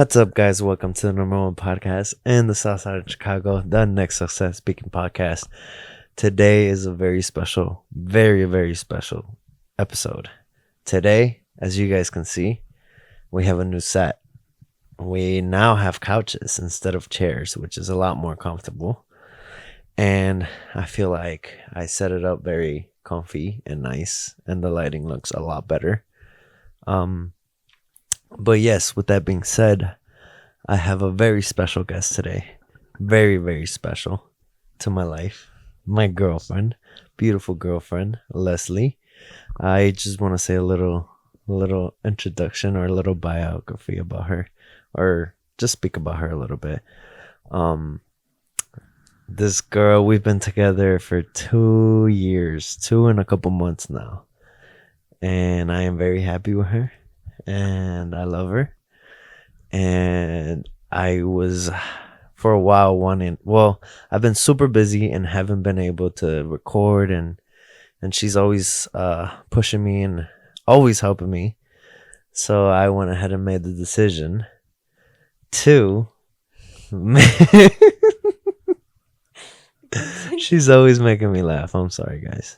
What's up, guys? Welcome to the number one podcast in the South Side of Chicago, the Next Success Speaking Podcast. Today is a very special, very special episode. Today, as you guys can see, we have a new set. We now have couches instead of chairs, which is a lot more comfortable. And I feel like I set it up very comfy and nice, and the lighting looks a lot better. But yes, with that being said, I have a very special guest today. Very special to my life. My girlfriend, beautiful girlfriend, Leslie. I just want to say a little introduction or a little biography about her, or just speak about her a little bit. This girl, we've been together for 2 years, 2 and a couple months now. And I am very happy with her. And I love her. And I was for a while I've been super busy and haven't been able to record, and she's always pushing me and always helping me. So I went ahead and made the decision to she's always making me laugh. I'm sorry, guys.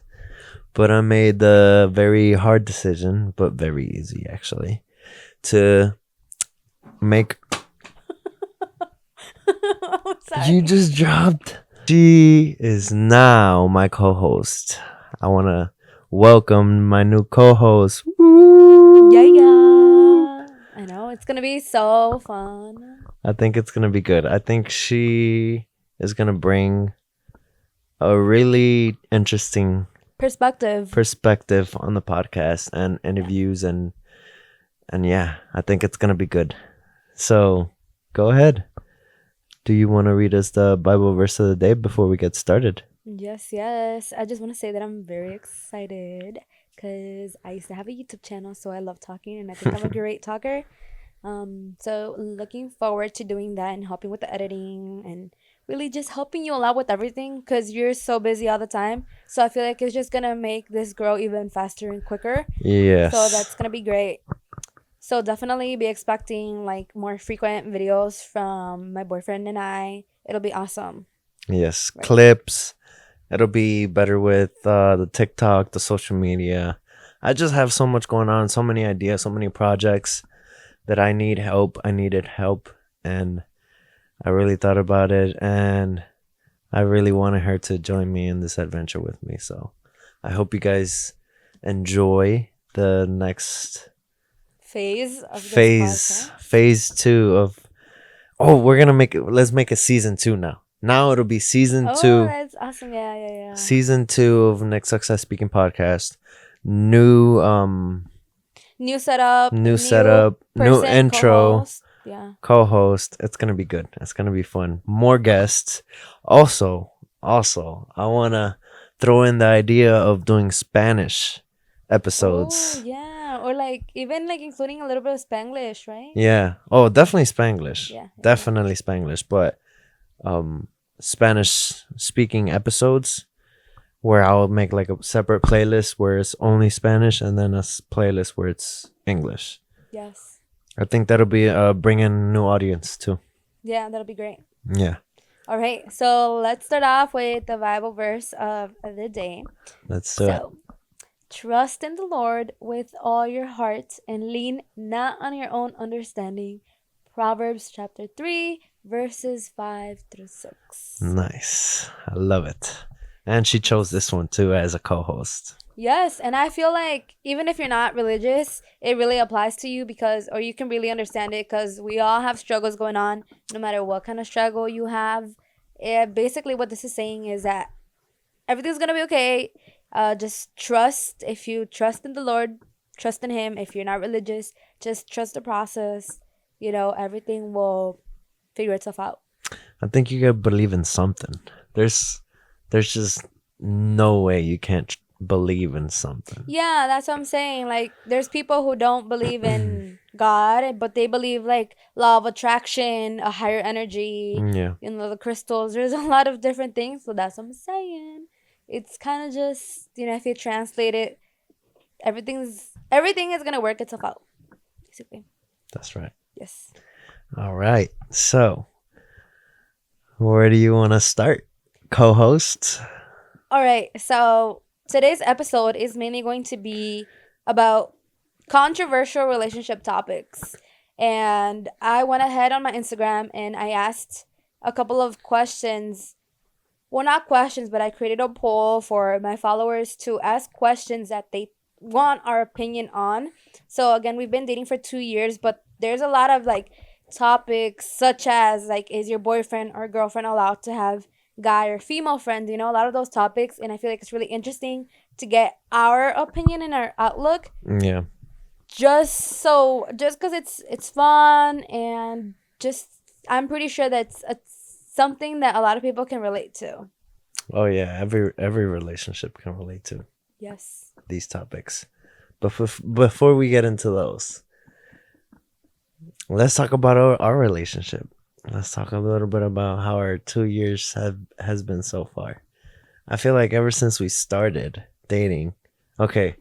But I made the very hard decision, but very easy actually, to make. You just dropped. She is now my co-host. I want to welcome my new co-host. Woo! Yeah. I know. It's going to be so fun. I think it's going to be good. I think she is going to bring a really interesting perspective on the podcast and interviews, and yeah, I think it's going to be good. So go ahead. Do you want to read us the Bible verse of the day before we get started? Yes. I just want to say that I'm very excited because I used to have a YouTube channel, so I love talking, and I think I'm a great talker. So looking forward to doing that and helping with the editing and really just helping you a lot with everything because you're so busy all the time. So I feel like it's just going to make this grow even faster and quicker. Yes. So that's going to be great. So definitely be expecting like more frequent videos from my boyfriend and I. It'll be awesome. Yes, right. Clips. It'll be better with the TikTok, the social media. I just have so much going on, so many ideas, so many projects that I needed help, and I really thought about it, and I really wanted her to join me in this adventure with me. So I hope you guys enjoy the next phase of phase 2 of let's make a season 2 now it'll be season 2. Oh, that's awesome. Yeah. Season 2 of Next Success Speaking Podcast. New setup, new intro, co-host. Yeah, co-host. It's gonna be good. It's gonna be fun. More guests. Also, I wanna throw in the idea of doing Spanish episodes. Oh, yeah, or like even like including a little bit of Spanglish, right? Yeah. Oh, definitely Spanglish. Yeah. Definitely Spanglish, but Spanish speaking episodes where I'll make like a separate playlist where it's only Spanish, and then a playlist where it's English. Yes. I think that'll be bringing new audience too. Yeah, that'll be great. Yeah. All right, so let's start off with the Bible verse of the day. Let's do it. Trust in the Lord with all your heart and lean not on your own understanding. Proverbs chapter 3, verses 5 through 6. Nice. I love it. And she chose this one too as a co-host. Yes, and I feel like even if you're not religious, it really applies to you or you can really understand it because we all have struggles going on, no matter what kind of struggle you have. Basically, what this is saying is that everything's going to be okay. Just trust. If you trust in the Lord, trust in Him. If you're not religious, just trust the process. Everything will figure itself out. I think you gotta believe in something. There's just no way you can't believe in something. Yeah, that's what I'm saying. Like, there's people who don't believe in God, but they believe like law of attraction, a higher energy. Yeah. The crystals. There's a lot of different things. So that's what I'm saying. It's kind of just, if you translate it, everything is gonna work itself out, basically. That's right. Yes. All right. So, where do you want to start? Co-hosts? All right, so today's episode is mainly going to be about controversial relationship topics. And I went ahead on my Instagram and I asked a couple of questions. Well, not questions, but I created a poll for my followers to ask questions that they want our opinion on. So, again, we've been dating for 2 years, but there's a lot of like topics such as like, is your boyfriend or girlfriend allowed to have guy or female friends? A lot of those topics. And I feel like it's really interesting to get our opinion and our outlook Yeah. just because it's fun and just I'm pretty sure that's something that a lot of people can relate to. Oh yeah. Every relationship can relate to Yes. these topics. But before we get into those, let's talk about our relationship. Let's talk a little bit about how our 2 years has been so far. I feel like ever since we started dating, okay,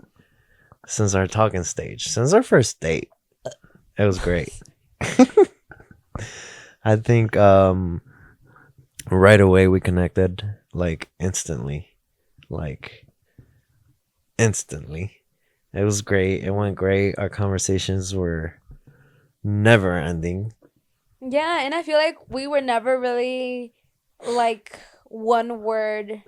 since our talking stage, since our first date, it was great. I think right away we connected like instantly. Like instantly. It was great. It went great. Our conversations were never ending. Yeah, and I feel like we were never really like one word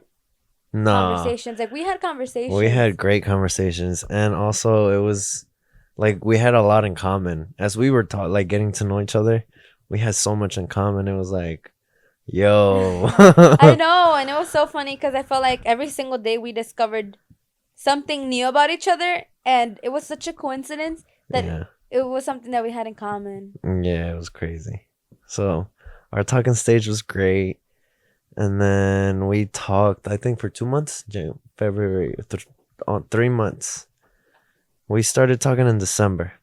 Nah, conversations. Like we had we conversations. had great conversations, and also it was like we had a lot in common as we were like getting to know each other. We had so much in common. It was like, yo, I know, and it was so funny because I felt like every single day we discovered something new about each other, and it was such a coincidence that yeah, it was something that we had in common. yeah, it was crazy. So our talking stage was great, and then we talked. I think for 2 months, February, on 3 months. We started talking in December,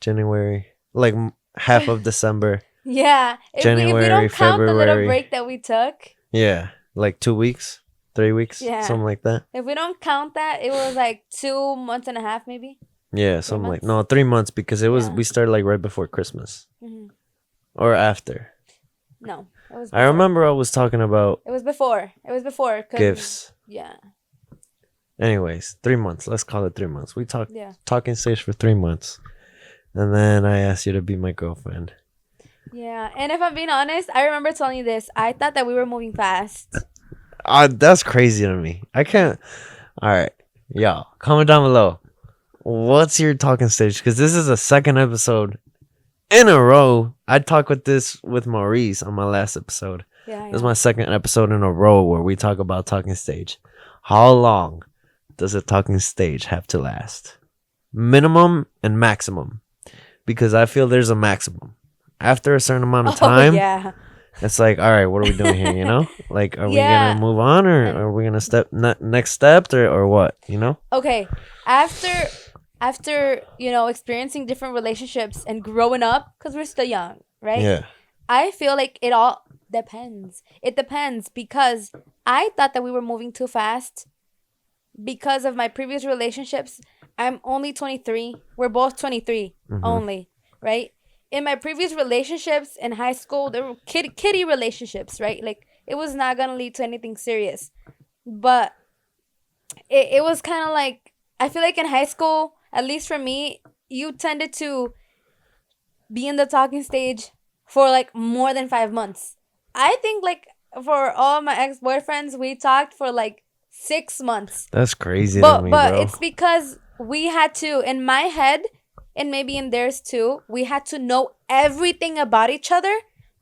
January, like half of December, Yeah, if we January, don't count the little February. break that we took, Yeah, like 2 weeks, 3 weeks, yeah, something like that. if we don't count that, it was like 2 months and a half, maybe Yeah, three something like months. no 3 months because it was Yeah. we started like right before Christmas Hmm. or after. No, it was I before. remember I was talking about It was before. It was before, cause gifts. yeah, Anyways, 3 months. Let's call it 3 months. We talked yeah, talking stage for 3 months, and then I asked you to be my girlfriend. yeah. And if I'm being honest, I remember telling you this. I thought that we were moving fast. That's crazy to me. I can't. All right, y'all, comment down below. What's your talking stage? Because this is a second episode in a row. I talked with Maurice on my last episode. Yeah, This is yeah. my second episode in a row where we talk about talking stage. How long does a talking stage have to last? Minimum and maximum. Because I feel there's a maximum. After a certain amount of Oh time, yeah. it's like, all right, what are we doing here? You know, like, are we gonna Yeah. move on, or And are we gonna next step, or what? You know? okay, after experiencing different relationships and growing up, because we're still young, right? Yeah. I feel like it all depends. It depends because I thought that we were moving too fast because of my previous relationships. I'm only 23. We're both 23 Hmm. only, right? In my previous relationships in high school, there were kitty relationships, right? Like it was not gonna lead to anything serious. But it was kind of like I feel like in high school, at least for me, you tended to be in the talking stage for like more than 5 months. I think like for all my ex boyfriends, we talked for like 6 months. That's crazy to But me, but bro. it's because we had to in my head and maybe in theirs too, we had to know everything about each other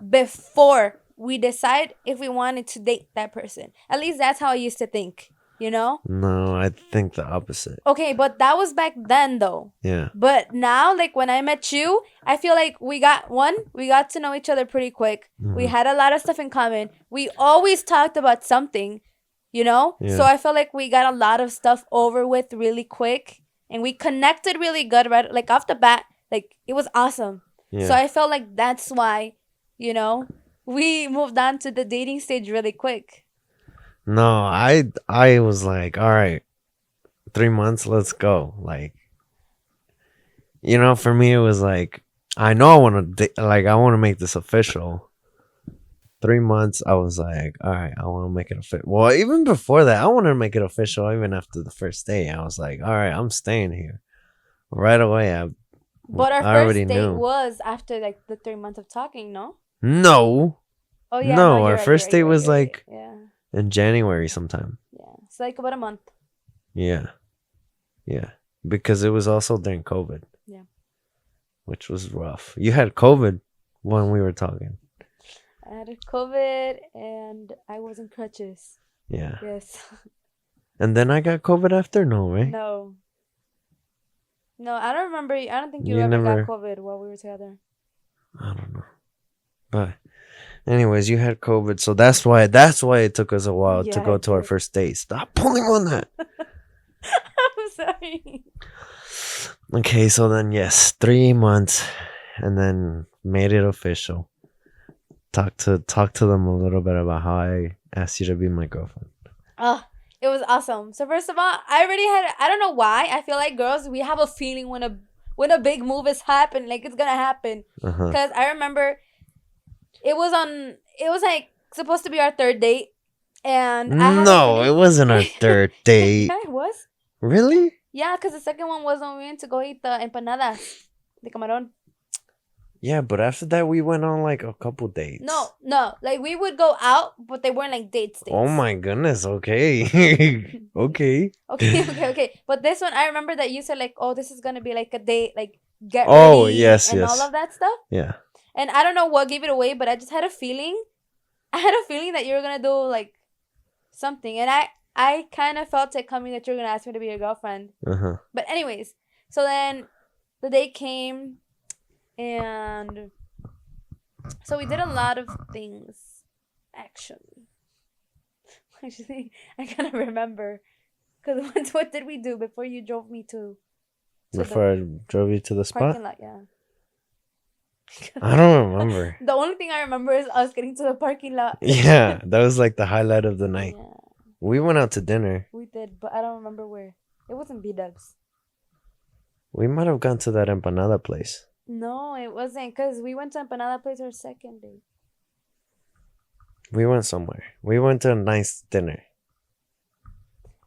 before we decide if we wanted to date that person. At least that's how I used to think, you know? No, I think the opposite. Okay, but that was back then though. Yeah. But now, like when I met you, I feel like we got to know each other pretty quick. We Hmm. had a lot of stuff in common. We always talked about something, you know? So Yeah. I felt like we got a lot of stuff over with really quick and we connected really good, right? Like off the bat, like it was awesome. So Yeah. I felt like that's why, you know, we moved on to the dating stage really quick. No, I was like, all right, 3 months, let's go. Like, for me, it was like I know I want to like I want to make this official. 3 months, I was like, all right, I want to make it official. Well, even before that, I wanted to make it official. Even after the first day, I was like, all right, I'm staying here right away. But our I already first date knew. was after like the 3 months of talking, no? No, Oh yeah, no, no, you're our right, you're first right, date you're right, was you're right. like Yeah, in January sometime. yeah. It's like about a month. Yeah, yeah, because it was also during COVID, Yeah. which was rough. You had COVID when we were talking. I had COVID and I was in crutches. Yeah, Yes. and then I got COVID after. No, right? No. No, I don't remember. I don't think you You ever got never. COVID while we were together. I don't know, but anyways, you had COVID, so that's why it took us a while to Yeah, I go to our did. first date. Stop pulling on that. I'm sorry. Okay, so then yes, 3 months, and then made it official. Talk to them a little bit about how I asked you to be my girlfriend. Oh, it was awesome. So first of all, I already had. I don't know why. I feel like girls, we have a feeling when a big move is happening, like it's gonna happen. Uh huh. Cause I remember it was on. It was like supposed to be our third date, and I had a No, feeling. it wasn't our third date. Yeah, it was. Really? Yeah, cause the second one was when we went to go eat the empanadas, the camarón. Yeah, but after that we went on like a couple dates. No, no, like we would go out, but they weren't like dates. Oh Dates. my goodness. Okay. Okay. Okay. But this one, I remember that you said like, "Oh, this is gonna be like a date, like get Oh ready yes, and all yes. of that stuff." Yeah. And I don't know what gave it away, but I just had a feeling. I had a feeling that you were gonna do like something, and I kind of felt it coming that you were gonna ask me to be your girlfriend. Uh huh. But anyways, so then the day came, and so we did a lot of things. Actually, actually, I kind of remember. Cause what did we do before you drove me to Before the I drove you to the spot, parking lot? Yeah. I don't remember. The only thing I remember is us getting to the parking lot. Yeah, that was like the highlight of the night. Yeah, We went out to dinner. we did, but I don't remember where. It wasn't B Dubs. We might have gone to that empanada place. No, it wasn't, cause we went to Empanada Place our second date. We went somewhere. We went to a nice dinner.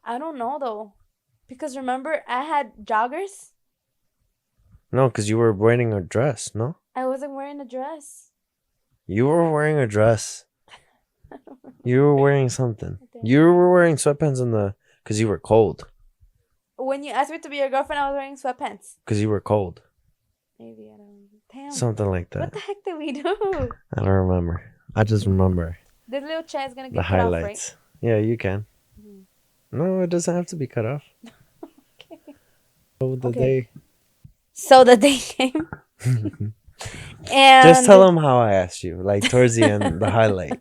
I don't know though, because remember I had joggers. No, because you were wearing a dress, no? I wasn't wearing a dress. You were wearing a dress. You were wearing something. I didn't. You were wearing sweatpants because you were cold. When you asked me to be your girlfriend, I was wearing sweatpants. Because you were cold. Maybe I don't. Damn. Something like What that. the heck did we do? I don't remember. I just remember This little chat is gonna the get cut off, right? highlights. Yeah, you can. Mhm. No, it doesn't have to be cut off. Okay. Oh, the Okay. So the day came, day. and Just tell them how I asked you. Like towards the end, the highlight.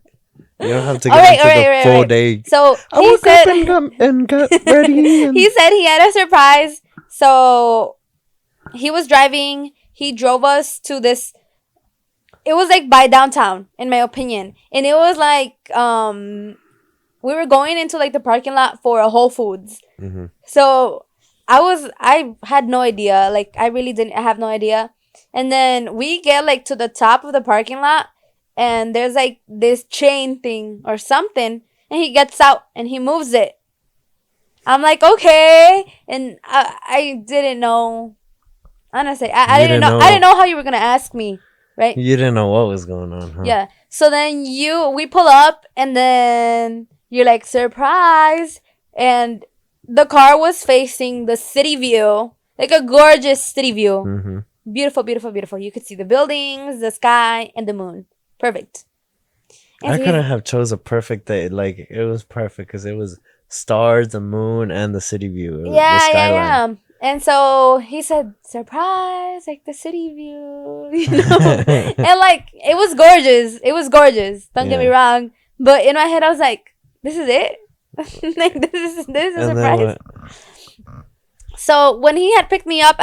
You don't have to All get right, into all right, the all right, full all right. day. So I he woke said up and got ready. And he said he had a surprise. So he was driving. He drove us to this. It was like by downtown, in my opinion, and it was like we were going into like the parking lot for a Whole Foods. Mhm. So I had no idea. Like I really didn't I have no idea. And then we get like to the top of the parking lot, and there's like this chain thing or something, and he gets out and he moves it. I'm like, okay, and I didn't know. Honestly, I You didn't didn't know. I didn't know. know how you were gonna ask me, right? You didn't know what was going on, huh? Yeah. So then we pull up, and then you're like, surprise, and the car was facing the city view, like a gorgeous city view. Mm-hmm. Beautiful, beautiful, beautiful. You could see the buildings, the sky, and the moon. Perfect. And I so couldn't have chose a perfect day. Like it was perfect because it was stars, the moon, and the city view, the yeah, skyline. yeah. And so he said, surprise, like the city view, you know? And like, it was gorgeous. It was gorgeous. Don't get me Yeah. wrong. But in my head, I was like, this is it? Like, this is a And then surprise. what? So when he had picked me up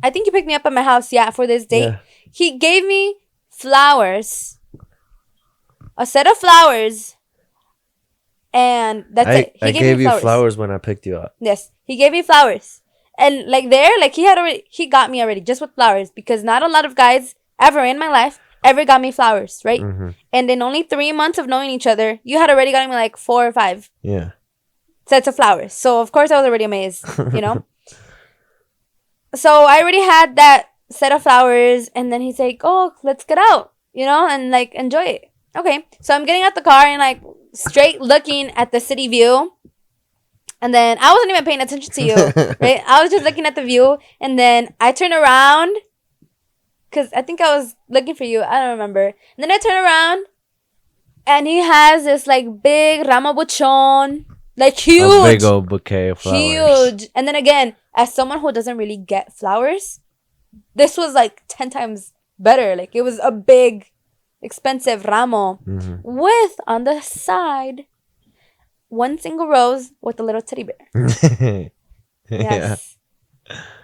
I think he picked me up at my house, yeah, for this date. Yeah. He gave me flowers, a set of flowers, and that's it. He I gave gave me you flowers when I picked you up. Yes, he gave me flowers, and like there, like he got me already just with flowers because not a lot of guys ever in my life ever got me flowers, right? Mhm. And in only 3 months of knowing each other, you had already gotten me like 4 or 5 Yeah. sets of flowers. So of course I was already amazed, you know. So I already had that set of flowers, and then he's like, "Oh, let's get out," you know, and like enjoy it. Okay, so I'm getting out the car and like straight looking at the city view, and then I wasn't even paying attention to you, right? I was just looking at the view, and then I turn around because I think I was looking for you. I don't remember. And then I turn around, and he has this like big ramo buchon, like A huge, big old bouquet of flowers. huge. And then again, as someone who doesn't really get flowers, this was like 10 times better. Like it was a big, expensive ramo Mhm. with on the side one single rose with a little teddy bear. Yeah. Yes.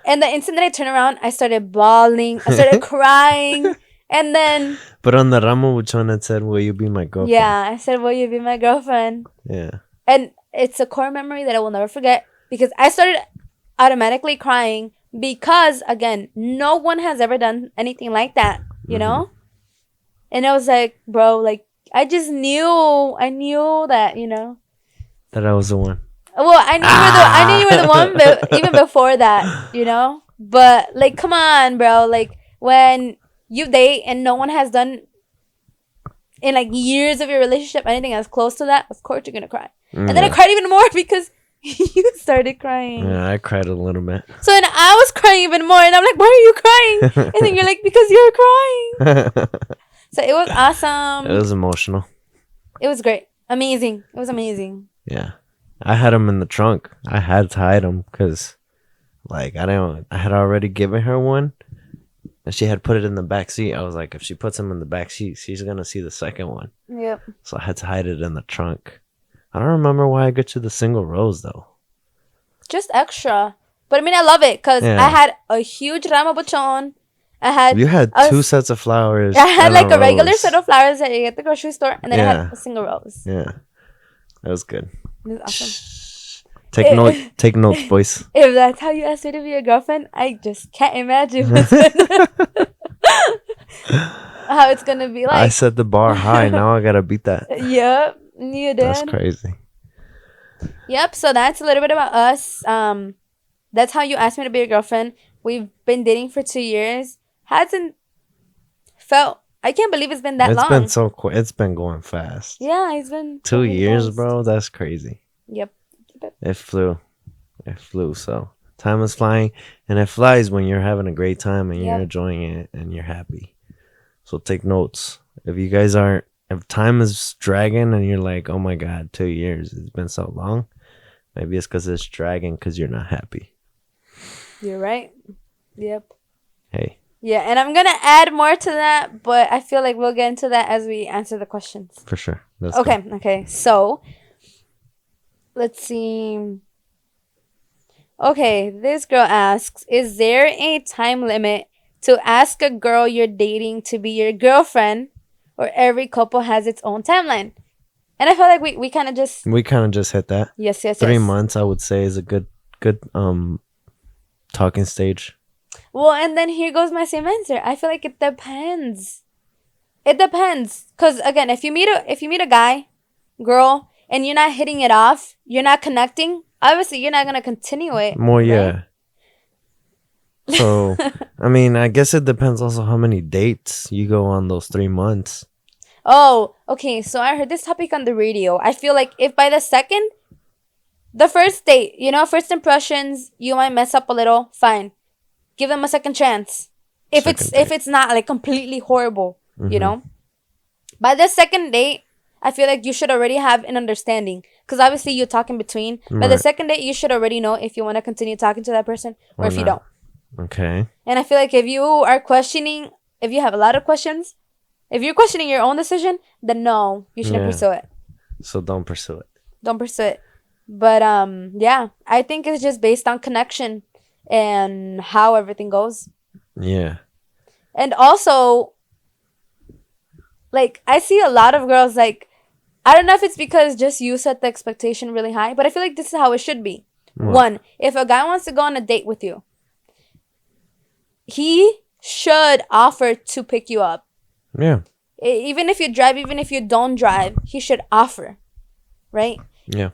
And the instant that I turned around, I started bawling. I started crying. And then, But on the ramo buchon it said, "Will you be my girlfriend?" yeah, I said, "Will you be my girlfriend?" Yeah. And it's a core memory that I will never forget because I started automatically crying because, again, no one has ever done anything like that, you know? And I was like, bro, like, I just knew, I knew that, you know? That I was the one. Well, I knew you were the one, but even before that, you know? But, like, come on, bro. Like, when you date and no one has done in, like, years of your relationship anything as close to that, of course you're gonna cry. And then I Yeah. cried even more because you started crying. Yeah, I cried a little bit. So then I was crying even more, and I'm like, "Why are you crying?" And then you're like, "Because you're crying." So it was awesome. It was emotional. It was great, amazing. It was amazing. Yeah. I had him in the trunk. I had to hide him because, like, I had already given her one, and she had put it in the back seat. I was like, if she puts him in the back seat, she's gonna see the second one. Yep. So I had to hide it in the trunk. I don't remember why I got you the single rose though. Just extra, but I mean, I love it because Yeah. I had a huge ramo buchon. I had You had a- 2 sets of flowers. I had and like a regular rose. set of flowers that you get at the grocery store, and then I Yeah. had a single rose. Yeah, that was good. It was awesome. Take notes, boys. If that's how you asked me to be your girlfriend, I just can't imagine what's gonna, how it's gonna be I like. set the bar high. Now I gotta beat that. Yep, you did. That's crazy. Yep. So that's a little bit about us. That's how you asked me to be your girlfriend. We've been dating for 2 years. Hasn't felt. I can't believe it's been that It's long. been so quick. It's been going fast. Yeah, it's been 2 really years, fast. bro. That's crazy. Yep. It flew. It flew. So time is flying, and it flies when you're having a great time and you're Yep. enjoying it and you're happy. So take notes. If you guys aren't, if time is dragging and you're like, oh my God, 2 years, it's been so long, maybe it's because it's dragging because you're not happy. You're right. Yep. Hey, Yeah, and I'm gonna add more to that, but I feel like we'll get into that as we answer the questions. for sure. Let's Okay, go. okay. So let's see. Okay, this girl asks, is there a time limit to ask a girl you're dating to be your girlfriend, or every couple has its own timeline? And I feel like we kind of just We kind of just hit that. yes, 3 yes. months, I would say, is a good talking stage. Well, and then here goes my same answer. I feel like it depends. It depends, cause again, if you meet a guy, girl, and you're not hitting it off, you're not connecting. Obviously, you're not gonna continue it. More, right? yeah. So, I mean, I guess it depends also how many dates you go on those 3 months. Oh, okay. So I heard this topic on the radio. I feel like if by the first date, you know, first impressions, you might mess up a little. Fine, give them a second chance. If Second if date. it's not like completely horrible, you Mhm. know. By the second date, I feel like you should already have an understanding, because obviously you talk in between. By the Right. second date, you should already know if you want to continue talking to that person or Or if you not. don't. Okay. And I feel like if you are questioning, if you have a lot of questions, if you're questioning your own decision, then no, you shouldn't Yeah. pursue it. So don't pursue it. Don't pursue it. But yeah, I think it's just based on connection and how everything goes. Yeah. And also, like, I see a lot of girls, like, I don't know if it's because just you set the expectation really high, but I feel like this is how it should be. What? One, if a guy wants to go on a date with you, he should offer to pick you up. Yeah. Even if you drive, even if you don't drive, he should offer, right? Yeah.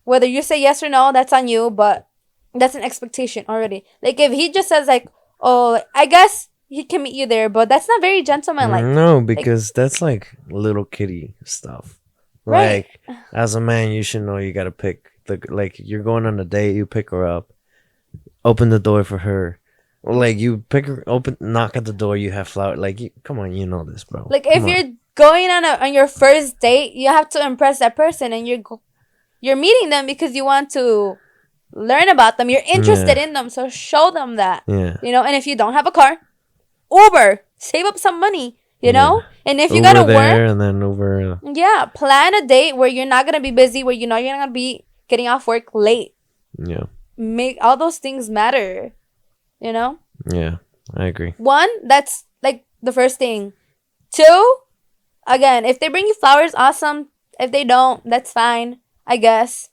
Whether you say yes or no, that's on you, but that's an expectation already. Like if he just says like, "Oh, I guess he can meet you there," but that's not very gentlemanlike. No, Like, because that's like little kitty stuff. right. Like, as a man, you should know you gotta pick like you're going on a date, you pick her up, open the door for her. Or like you pick her open, knock at the door, you have flower. Like, come on, you know this, bro. Like Come if on. you're going on your first date, you have to impress that person, and you're meeting them because you want to learn about them. You're interested Yeah. in them, so show them that. Yeah. You know, and if you don't have a car, Uber, save up some money. You Yeah. know, and if you Over gotta there work, and then over. yeah, plan a date where you're not gonna be busy, where you know you're not gonna be getting off work late. Yeah. Make all those things matter. You know, Yeah. I agree. one, that's like the first thing. Two, again, if they bring you flowers, awesome. If they don't, that's fine, I guess.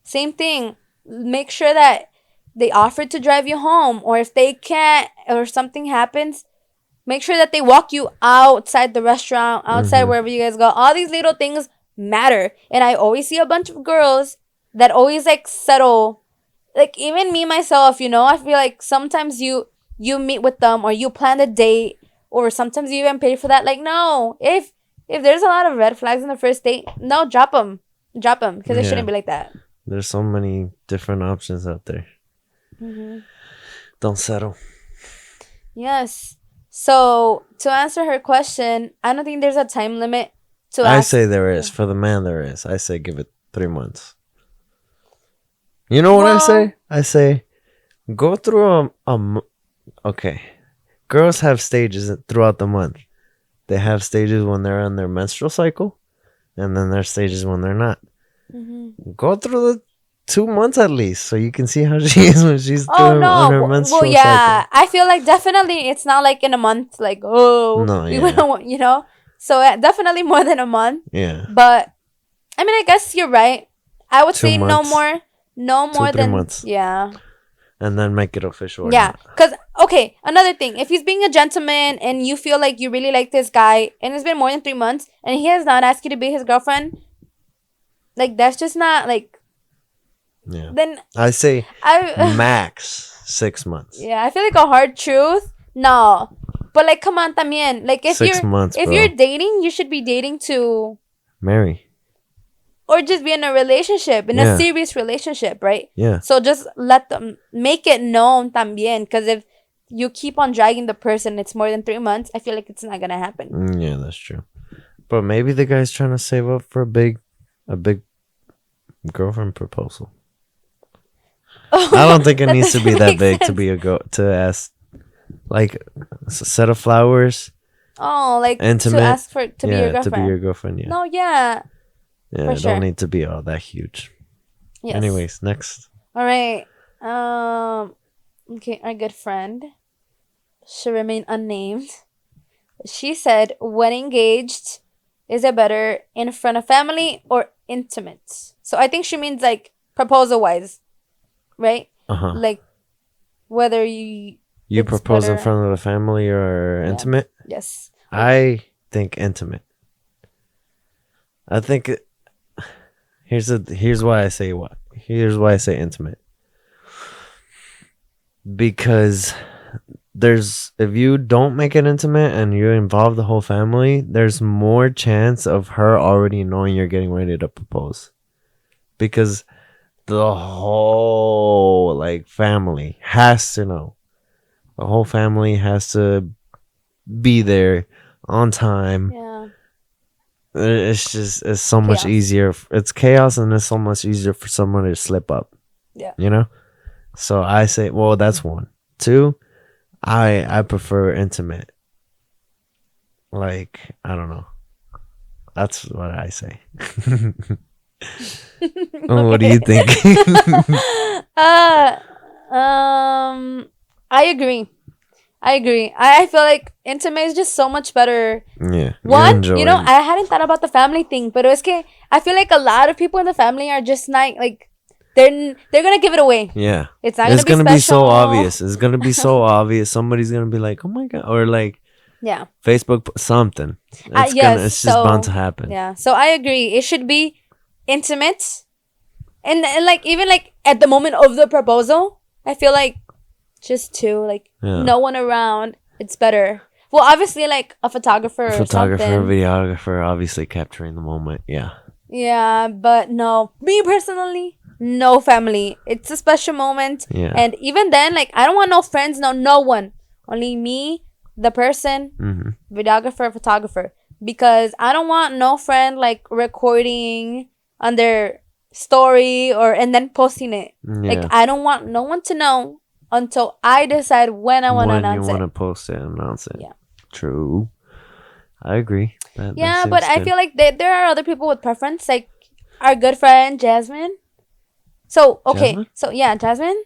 Same thing. Make sure that they offer to drive you home, or if they can't, or something happens, make sure that they walk you outside the restaurant, outside Mhm. wherever you guys go. All these little things matter. And I always see a bunch of girls that always like settle. Like even me myself, you know, I feel like sometimes you meet with them or you plan a date or sometimes you even pay for that. Like no, if there's a lot of red flags in the first date, no, drop them, because it Yeah. shouldn't be like that. There's so many different options out there. Mm-hmm. Don't settle. Yes. So to answer her question, I don't think there's a time limit to I ask. say there is. For the man, there is. I say give it 3 months. You know what I Well- say? I say go through okay. Girls have stages throughout the month. They have stages when they're on their menstrual cycle, and then there's stages when they're not. Mm-hmm. Go through the 2 months at least, so you can see how she is when she's Oh doing on her no! menstrual Well, yeah, cycle. I feel like definitely it's not like in a month. Like oh, No, we yeah. wouldn't want, you know. So definitely more than a month. Yeah, But I mean, I guess you're right. I would 2 say months. no more 3 than months. yeah, and then make it official. Or yeah. not. Cause okay, another thing, if he's being a gentleman and you feel like you really like this guy and it's been more than 3 months and he has not asked you to be his girlfriend, like that's just not like. Yeah, Then I say I max 6 months. yeah, I feel like a hard truth. No. But like come on también. Like if 6 you're months, if bro. you're dating, you should be dating to Mary. or just be in a relationship, in Yeah. a serious relationship, right? Yeah. So just let them make it known también because if you keep on dragging the person, it's more than 3 months, I feel like it's not gonna happen. Yeah, that's true. But maybe the guy's trying to save up for a big girlfriend proposal. I don't think it That needs to be doesn't that make big to sense. be a to ask like a set of flowers, Oh, like intimate. to ask for to be yeah, your girlfriend. to be your girlfriend. Yeah, No, yeah. yeah. for It sure. don't need to be all that huge. Yes. Anyways, next. All right. Okay, our good friend should remain unnamed. She said, when engaged, is it better in front of family or intimate? So I think she means like proposal wise, right? Uh-huh. Like whether you You it's propose in better- front of the family or Yeah. intimate? yes. I think intimate. I think here's why I say intimate. Because if you don't make it intimate and you involve the whole family, there's more chance of her already knowing you're getting ready to propose. Because the whole like family has to know. The whole family has to be there on time. Yeah. It's so much Chaos. easier. It's chaos and it's so much easier for someone to slip up. Yeah. You know? So I say, well, that's one. Two, I prefer intimate. Like, I don't know. That's what I say. What do you think? I agree. I feel like intimate is just so much better. Yeah. One, enjoy you know, it. I hadn't thought about the family thing, but es que I feel like a lot of people in the family are just not like they're gonna give it away. Yeah. It's not It's gonna be gonna be so special. obvious. It's gonna be so obvious. Somebody's gonna be like, "Oh my god," or like Yeah. Facebook something. Yes. It's just bound So to happen. yeah. So I agree. It should be intimate, and like even like at the moment of the proposal, I feel like just two, like Yeah. no one around. It's better. Well, obviously, like a photographer, Photographer, or something. videographer, obviously capturing the moment. Yeah. Yeah, but no, me personally, no family. It's a special moment, Yeah. and even then, like I don't want no friends, no one. Only me, the person, Mm-hmm. videographer, photographer, because I don't want no friend like recording on their story or and then posting it. Like Yeah. I don't want no one to know until I decide when I want to When you announce want to it. post it, announce it. Yeah. True. I agree. That Yeah, but seems I good. feel like there are other people with preference, like our good friend Jasmine. So okay, Jasmine? so yeah, Jasmine,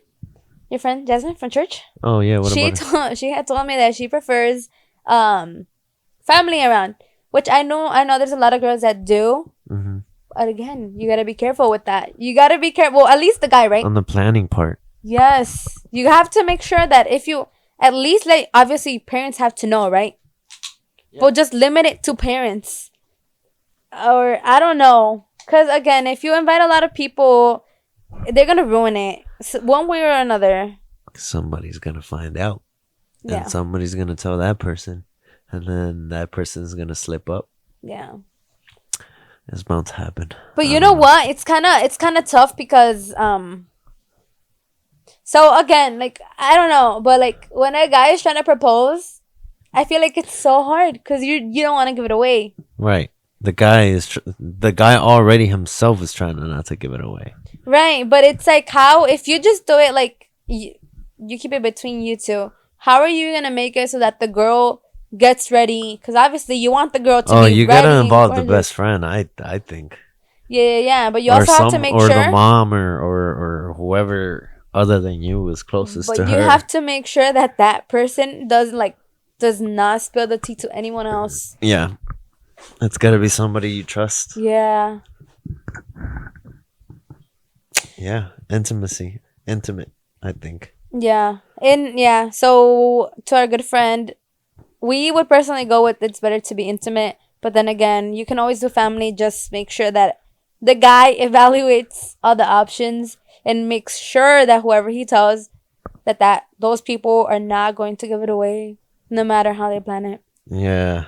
your friend Jasmine from church. Oh yeah. What about her? She had told me that she prefers family around, which I know there's a lot of girls that do. Mm-hmm. But again, you gotta be careful with that. You gotta be careful. Well, at least the guy, right? On the planning part. Yes, you have to make sure that if you at least like obviously parents have to know, right? Yeah. But just limit it to parents, or I don't know, because again, if you invite a lot of people, they're gonna ruin it one way or another. Somebody's gonna find out, Yeah, and somebody's gonna tell that person, and then that person's gonna slip up. yeah. It's bound to happen. But I you don't know what? It's kind of tough because So again, like I don't know, but like when a guy is trying to propose, I feel like it's so hard because you don't want to give it away, Right. The guy already himself is trying to not to give it away. right? But it's like how if you just do it like you keep it between you two. How are you gonna make it so that the girl gets ready? Because obviously you want the girl to Oh, be you ready. gotta involve the or best friend. I think. Yeah. But you Or also have to make or the sure. mom or whoever other than you is closest But to you her. have to make sure that that person does not spill the tea to anyone else. Yeah. It's gotta be somebody you trust. Yeah. Yeah. Intimacy. Intimate, I think. Yeah. And yeah, so to our good friend, we would personally go with it's better to be intimate, but then again, you can always do family, just make sure that the guy evaluates all the options and makes sure that whoever he tells that those people are not going to give it away no matter how they plan it. Yeah.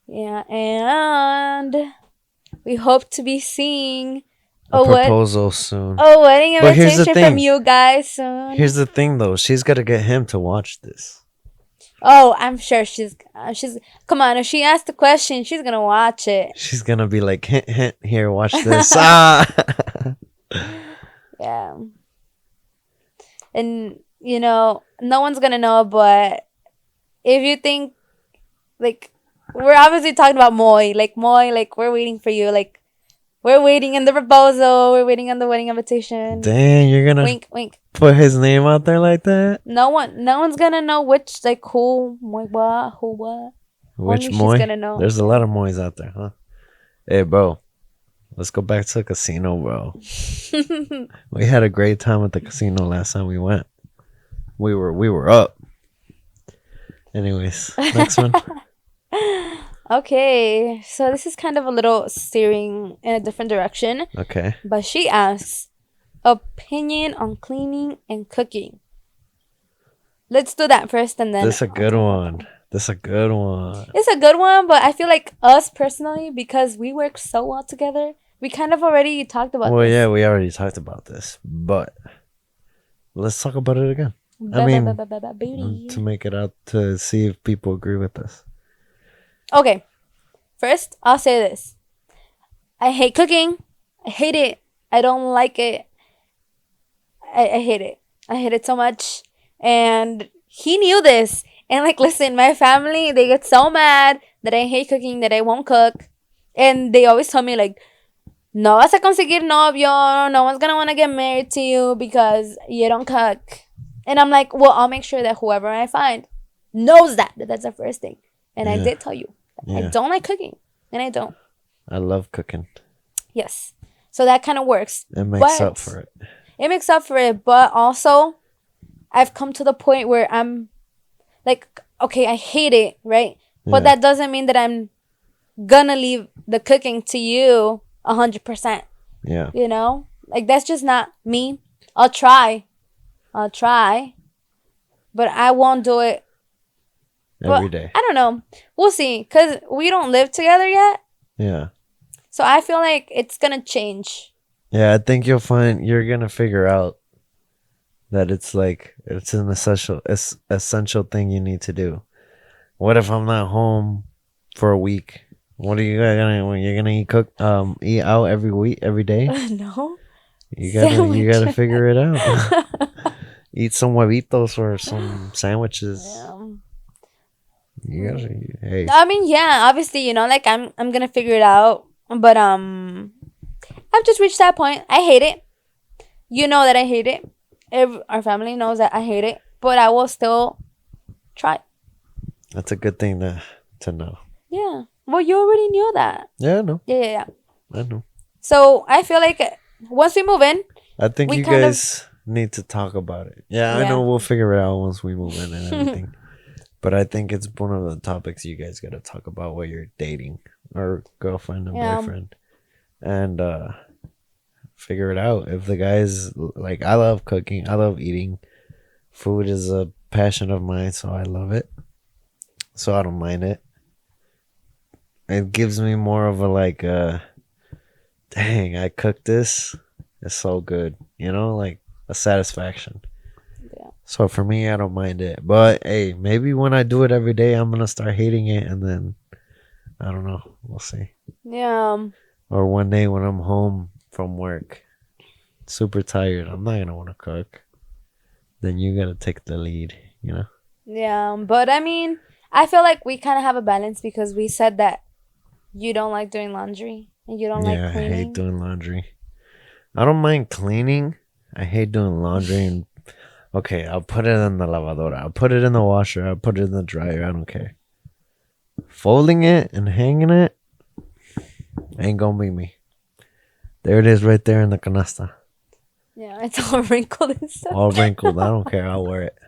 Yeah, and we hope to be seeing A a proposal soon. wedding But here's the invitation thing. from you guys soon. Here's the thing, though. She's got to get him to watch this. Oh, I'm sure she's come on. If she asked the question, she's gonna watch it. She's gonna be like, hint, hint, here, watch this. Ah. Yeah, and no one's gonna know. But if you think like we're obviously talking about Moy, like we're waiting for you, like we're waiting in the proposal, we're waiting on the wedding invitation. Dang, you're gonna Wink, wink. put his name out there like that? No one's gonna know which like who what. Which Only Moy? she's gonna know. There's a lot of Moys out there, huh? Hey, bro. Let's go back to the casino, bro. We had a great time at the casino last time we went. We were up. Anyways, next one. Okay, so this is kind of a little steering in a different direction, Okay. but she asks opinion on cleaning and cooking. Let's do that first and then This a good one. This a good one. it's a good one, but I feel like us personally, because we work so well together, we kind of already talked about Well, this. yeah, we already talked about this, but let's talk about it again. I mean, Booty. to make it out to see if people agree with us. Okay, first I'll say this: I hate cooking. I hate it. I don't like it. I hate it. I hate it so much. And he knew this. And like, listen, my family, they get so mad that I hate cooking, that I won't cook. And they always tell me like, no vas a conseguir novio. No one's gonna want to get married to you because you don't cook. And I'm like, well, I'll make sure that whoever I find knows that. That's the first thing. And I Yeah. did tell you. I Yeah. don't like cooking. And I don't. I love cooking. Yes. So that kind of works. It makes up But for it. it makes up for it. But also, I've come to the point where I'm like, okay, I hate it, right? But Yeah. that doesn't mean that I'm gonna leave the cooking to you 100%. Yeah. You know, like that's just not me. I'll try. I'll try, but I won't do it. Every But day. I don't know. We'll see, cause we don't live together yet. Yeah. So I feel like it's gonna change. Yeah, I think you're gonna figure out that it's like it's an essential thing you need to do. What if I'm not home for a week? What are you gonna when you're gonna eat out every week every day? No You gotta sandwich. figure it out. Eat some huevitos or some sandwiches. Yeah. You gotta hey. I mean, yeah, obviously, like I'm gonna figure it out. But I've just reached that point. I hate it. You know that I hate it. Our family knows that I hate it. But I will still try. That's a good thing to know. Yeah. Well, you already knew that. Yeah, I know. Yeah. I know. So I feel like once we move in, I think we you kind of guys need to talk about it. Yeah, I yeah. know we'll figure it out once we move in and everything. But I think it's one of the topics you guys gotta talk about while you're dating or girlfriend and Yeah. boyfriend. And figure it out. If the guys like I love cooking, I love eating. Food is a passion of mine, so I love it. So I don't mind it. It gives me more of a like dang, I cooked this. It's so good. Like a satisfaction. Yeah. So for me, I don't mind it. But hey, maybe when I do it every day, I'm gonna start hating it, and then I don't know. We'll see. Yeah. Or one day when I'm home from work, super tired, I'm not gonna want to cook. Then you gotta take the lead. Yeah. But I mean, I feel like we kind of have a balance because we said that you don't like doing laundry and you don't like Yeah, I hate cleaning. doing laundry. I don't mind cleaning. I hate doing laundry and okay, I'll put it in the lavadora. I'll put it in the washer. I'll put it in the dryer. I don't care. Folding it and hanging it ain't gonna be me. There it is right there in the canasta. Yeah, it's all wrinkled and stuff. All wrinkled. I don't care. I'll wear it.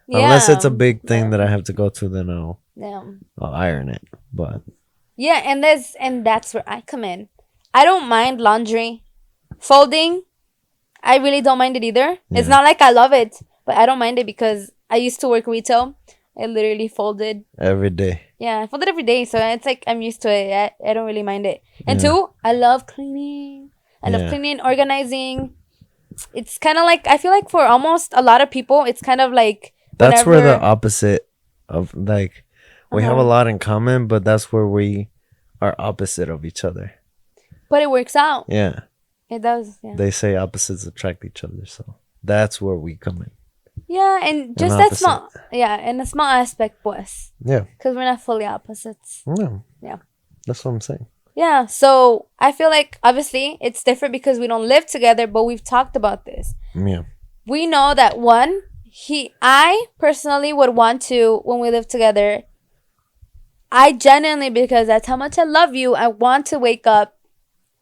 Yeah. Unless it's a big thing that I have to go to, then Yeah. I'll iron it. But Yeah, and that's where I come in. I don't mind laundry. Folding, I really don't mind it either. It's Yeah. not like I love it, but I don't mind it because I used to work retail. I literally folded. every day. Yeah, I folded every day, so it's like I'm used to it. I don't really mind it. And Yeah. two, I love cleaning. I love Yeah. cleaning, organizing. It's kind of like I feel like for almost a lot of people, it's kind of like That's where the whenever. opposite of like we have a Uh-huh. lot in common, but that's where we are opposite of each other. But it works out. Yeah. It does. Yeah. They say opposites attract each other, so that's where we come in. Yeah, and An just that opposite. small. Yeah, in a small aspect, pues. Yeah. Because we're not fully opposites. Yeah. Yeah. That's what I'm saying. Yeah, so I feel like obviously it's different because we don't live together, but we've talked about this. Yeah. We know that I personally would want to, when we live together, I genuinely, because that's how much I love you, I want to wake up.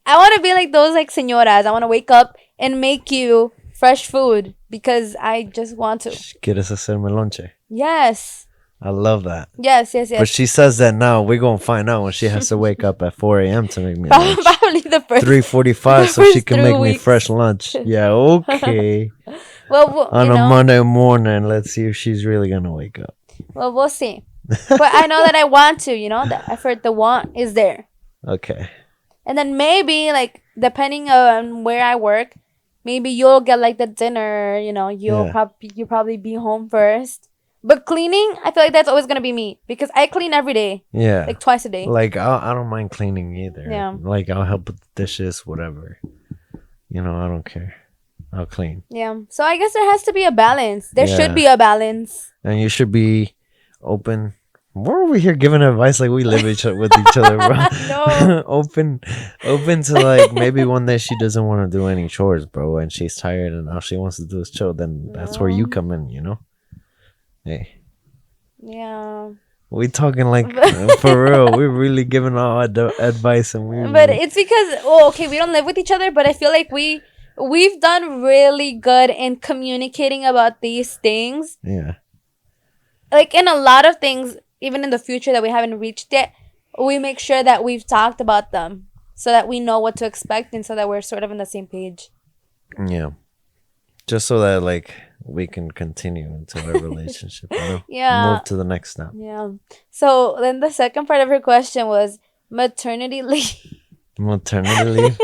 I want to be like those like señoras. I want to wake up and make you fresh food because I just want to. ¿Quieres hacerme lonche? Yes. I love that. Yes. But she says that now. We're going to find out when she has to wake up at 4 a.m. to make me lunch. Probably the first 3:45 so she first can 3 make me weeks. fresh lunch. Yeah, okay. Well, On a Monday morning, let's see if she's really going to wake up. Well, we'll see. But I know that I want to, the effort, the want is there. Okay. And then maybe, like, depending on where I work, maybe you'll get, like, the dinner, you'll probably be home first. But cleaning, I feel like that's always going to be me. Because I clean every day. Yeah. Like, twice a day. Like, I don't mind cleaning either. Yeah. Like, I'll help with the dishes, whatever. I don't care. I'll clean. Yeah. So I guess there has to be a balance. There Yeah. should be a balance. And you should be open. We're over here giving advice like we live with each other, bro. No. open to like maybe one day she doesn't want to do any chores, bro, and she's tired and all she wants to do is chill. Then that's where you No. come in, Hey, Yeah. We talking like for real. We're really giving all advice, and we But really, it's because, oh, okay, we don't live with each other, but I feel like we've done really good in communicating about these things. yeah, Like in a lot of things, even in the future that we haven't reached yet, we make sure that we've talked about them so that we know what to expect and so that we're sort of on the same page. yeah. Just so that like we can continue into our relationship, Yeah. move to the next step. Yeah. So then the second part of her question was maternity leave. Maternity leave.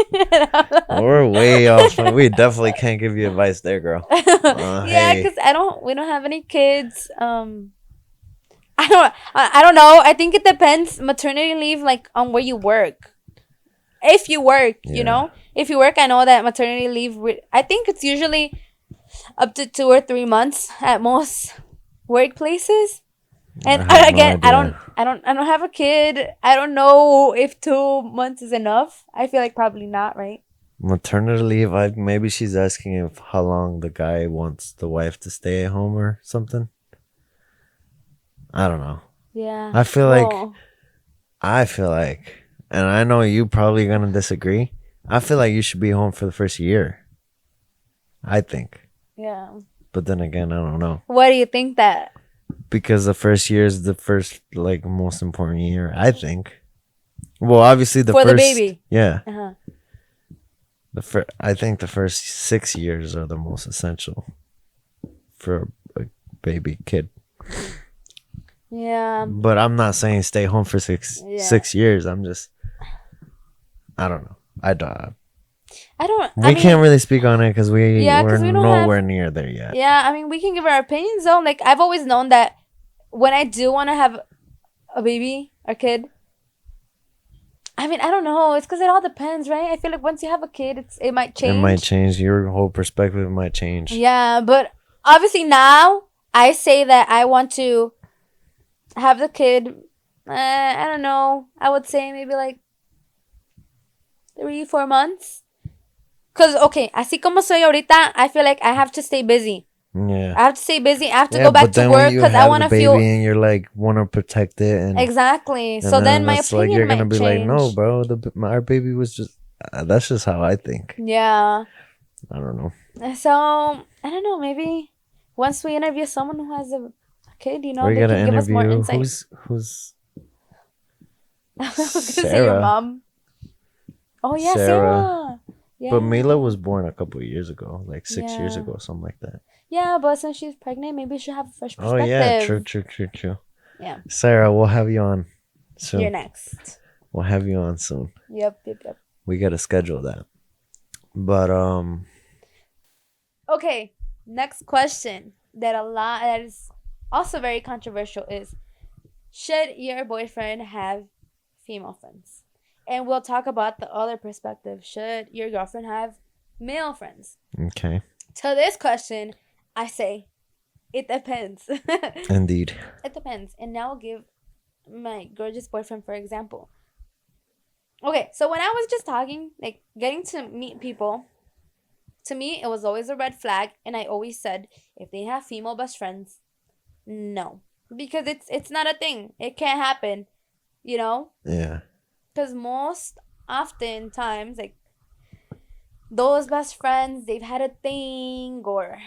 We're way off. We definitely can't give you advice there, girl. Yeah, Hey, because we don't have any kids. I don't know. I think it depends maternity leave like on where you work. If you work, yeah, if you work, I know that maternity leave. I think it's usually up to 2 or 3 months at most workplaces. And I have no again, idea. I don't have a kid. I don't know if 2 months is enough. I feel like probably not, right? Maternity leave. Maybe she's asking if how long the guy wants the wife to stay at home or something. I don't know. Yeah. I feel like Well, I feel like, and I know you probably gonna disagree. I feel like you should be home for the first year. I think, yeah. but then again, I don't know What do you think that because the first year is the first like most important year. I think. Well, obviously the for the first, baby? yeah, Uh-huh. I think the first 6 years are the most essential for a baby kid. Yeah. But I'm not saying stay home for Yeah. 6 years. I'm just, I don't know. I don't. I don't. I We can't mean, really speak on it because yeah, we're because we don't have. nowhere near there yet. Yeah, I mean, we can give our opinions though. Like I've always known that when I do want to have a baby or kid, I mean, I don't know. It's because it all depends, right? I feel like once you have a kid, it might It might change. change. Your whole perspective might change. Yeah, but obviously now I say that I want to have the kid. I don't know. I would say maybe like 3 4 months. Cause okay, así como soy ahorita, I feel like I have to stay busy. Yeah. I have to stay busy. I have to Yeah, go back but to then when work you because I have want the to feel baby and you're like want to protect it, exactly. and So then then my it's like opinion you're gonna might be like, no, change. bro, our baby was just. That's just how I think. Yeah. I don't know. So I don't know. Maybe once we interview someone who has a kid, We they gotta can give us more interview insight. who's I was gonna say your Sarah. mom. Oh yeah, Sarah. Sarah. But Mila Yeah. was born a couple of years ago, like 6 years Yeah. ago, something like that. Yeah, but since she's pregnant, maybe she'll have a fresh Oh yeah, true, perspective. true, true, true. Yeah. Sarah, we'll have you on You're soon. next. We'll have you on soon. Yep, yep, yep. We gotta schedule that. But Okay, next question that is also very controversial is should your boyfriend have female friends? And we'll talk about the other perspective. Should your girlfriend have male friends? okay, To this question, I say it depends. indeed. It depends. And now I'll give my gorgeous boyfriend for example. Okay, so when I was just talking, like getting to meet people, to me it was always a red flag, and I always said if they have female best friends, no, because it's not a thing. It can't happen, you know, Yeah, because most often times like those best friends they've had a thing or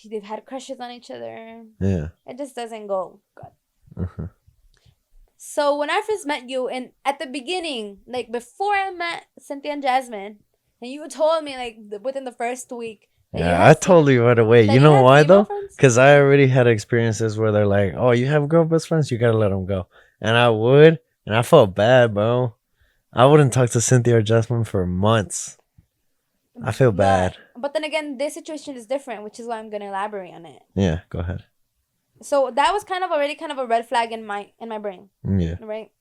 they've had crushes on each other. yeah. It just doesn't go good. Uh-huh. So when I first met you, and at the beginning, like before I met Cynthia and Jasmine, and you told me like within the first week that you Yeah, I had told you right away. that You you know had why female though? friends. Because I already had experiences where they're like, "Oh, you have girl best friends, you gotta let them go," and I would, and I felt bad, bro. I wouldn't talk to Cynthia or Jasmine for months. I feel bad. But then again, this situation is different, which is why I'm gonna elaborate on it. Yeah, go ahead. So that was kind of already kind of a red flag in my brain, Yeah, right?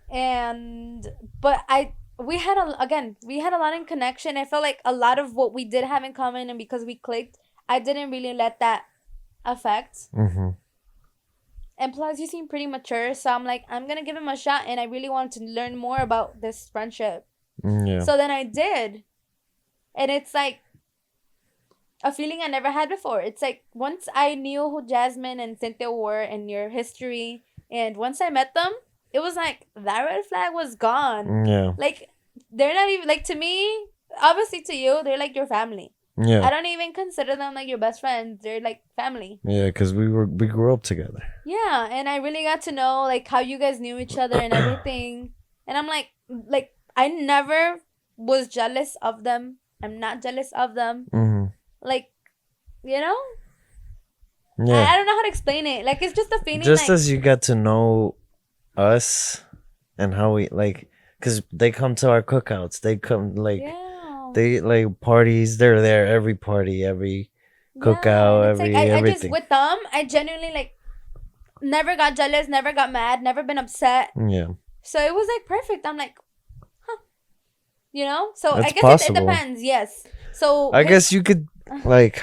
And but we had a lot in connection. I felt like a lot of what we did have in common, and because we clicked, I didn't really let that affect. mm-hmm. And plus, you seem pretty mature, so I'm like, I'm gonna give him a shot, and I really wanted to learn more about this friendship. Yeah, So then I did, and it's like a feeling I never had before. It's like once I knew who Jasmine and Cynthia were and your history And once I met them, it was like that red flag was gone. Yeah. Like they're not even like to me. Obviously, to you, they're like your family. Yeah. I don't even consider them like your best friends. They're like family. Yeah, because we grew up together. Yeah, and I really got to know like how you guys knew each other and everything. And I'm like I never was jealous of them. I'm not jealous of them. Hmm. Like, you know, Yeah. I don't know how to explain it. Like it's just a feeling. Just Like as you got to know us and how we like, because they come to our cookouts. They come like yeah, they like parties. They're there every party, every yeah, and cookout, it's like every I just everything. with them, I genuinely like never got jealous, never got mad, never been upset. Yeah, So it was like perfect. I'm like, you know. So I it's guess it possible. depends. Yes. So I with guess you could like,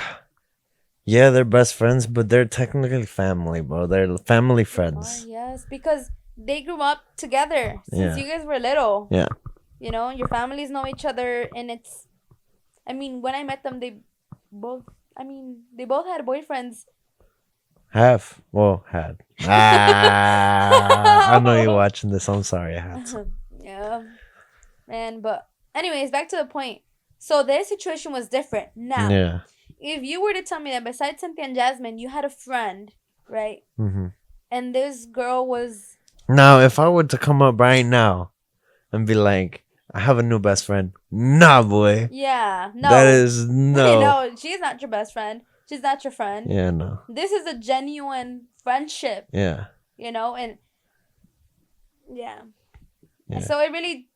yeah, they're best friends, but they're technically family, bro. They're family friends. yes, because they grew up together since Yeah. you guys were little. Yeah. You know, your families know each other, and it's. I mean, when I met them, both. I mean, they both had boyfriends. Have well had. Ah, I know you're watching this. I'm sorry, I had to. Yeah, man. But anyways, back to the point. So their situation was different. Now, Yeah. if you were to tell me that besides Cynthia and Jasmine, you had a friend, right? Hmm. And this girl was Now, if I were to come up right now and be like, I have a new best friend. Nah, boy. yeah, That no. is no. No, she's not your best friend. She's not your friend. Yeah, no. This is a genuine friendship, Yeah. you know, and yeah. Yeah. So it really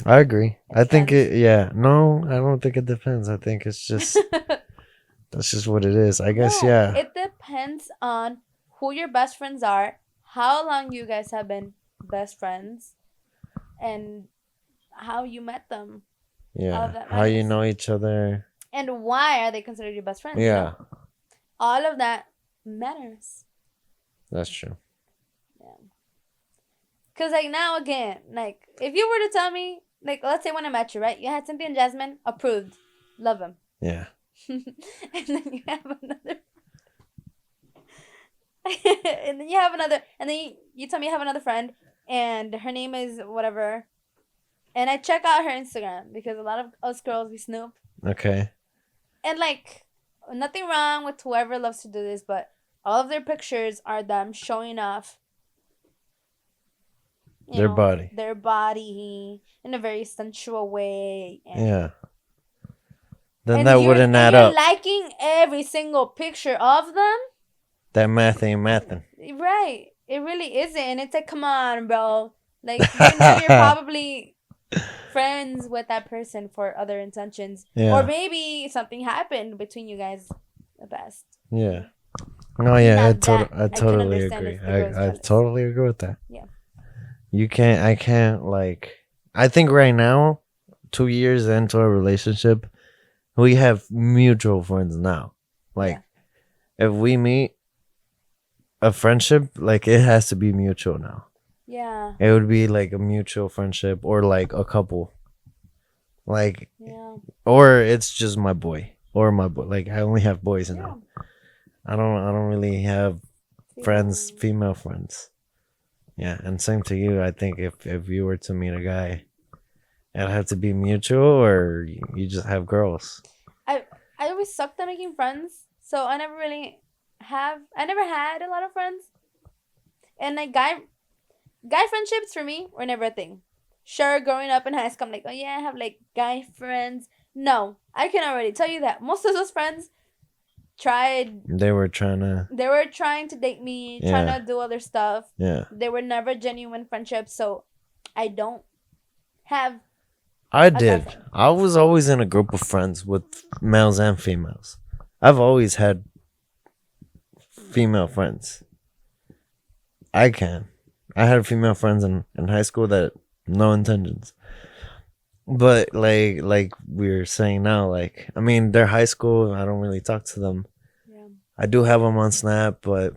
I agree. I think depends. yeah. No, I don't think it depends. I think it's just, that's just what it is. I guess, No, yeah. it depends on who your best friends are, how long you guys have been best friends, and how you met them. All of Yeah. that How you matters. know each other. And why are they considered your best friends? You Yeah. know? All of that matters. That's true. Cause like now again, like if you were to tell me, like let's say when I met you, right? You had Cynthia and Jasmine, approved, love them, Yeah. and then you have another, and then you have another, and then you tell me you have another friend, and her name is whatever, and I check out her Instagram because a lot of us girls we snoop, Okay. and like nothing wrong with whoever loves to do this, but all of their pictures are them showing off Their body. their body in a very sensual way. And, Yeah. Then and that you're, wouldn't and add you're up. liking every single picture of them. That math ain't mathin'. Right. It really isn't. And it's like, come on, bro. Like, you know, you're probably friends with that person for other intentions. Yeah. Or maybe something happened between you guys the best. Yeah. No, yeah, Now I, that I I can totally understand agree. if the girl's I jealous. totally agree with that. Yeah. I can't, like, I think right now, 2 years into our relationship, we have mutual friends now. Like, if we meet a friendship, like, it has to be mutual now. Yeah. It would be like a mutual friendship or like a couple. Like, Yeah. or it's just my boy or my boy. Like, I only have boys Yeah. now. I don't really have friends, female friends. Yeah, and same to you. I think if you were to meet a guy, it'd have to be mutual, or you just have girls. I always sucked at making friends, so I never really I never had a lot of friends. And like guy friendships for me were never a thing. Sure, growing up in high school, I'm like, oh yeah, I have like guy friends. No, I can already tell you that most of those friends tried. They were trying to. They were trying to date me, trying to do other stuff. Yeah. They were never genuine friendships, so I don't have. I did. I was always in a group of friends with males and females. I've always had female friends. I had female friends in high school that no intentions. But like we were saying now, like, I mean, they're high school. I don't really talk to them. Yeah. I do have them on Snap, but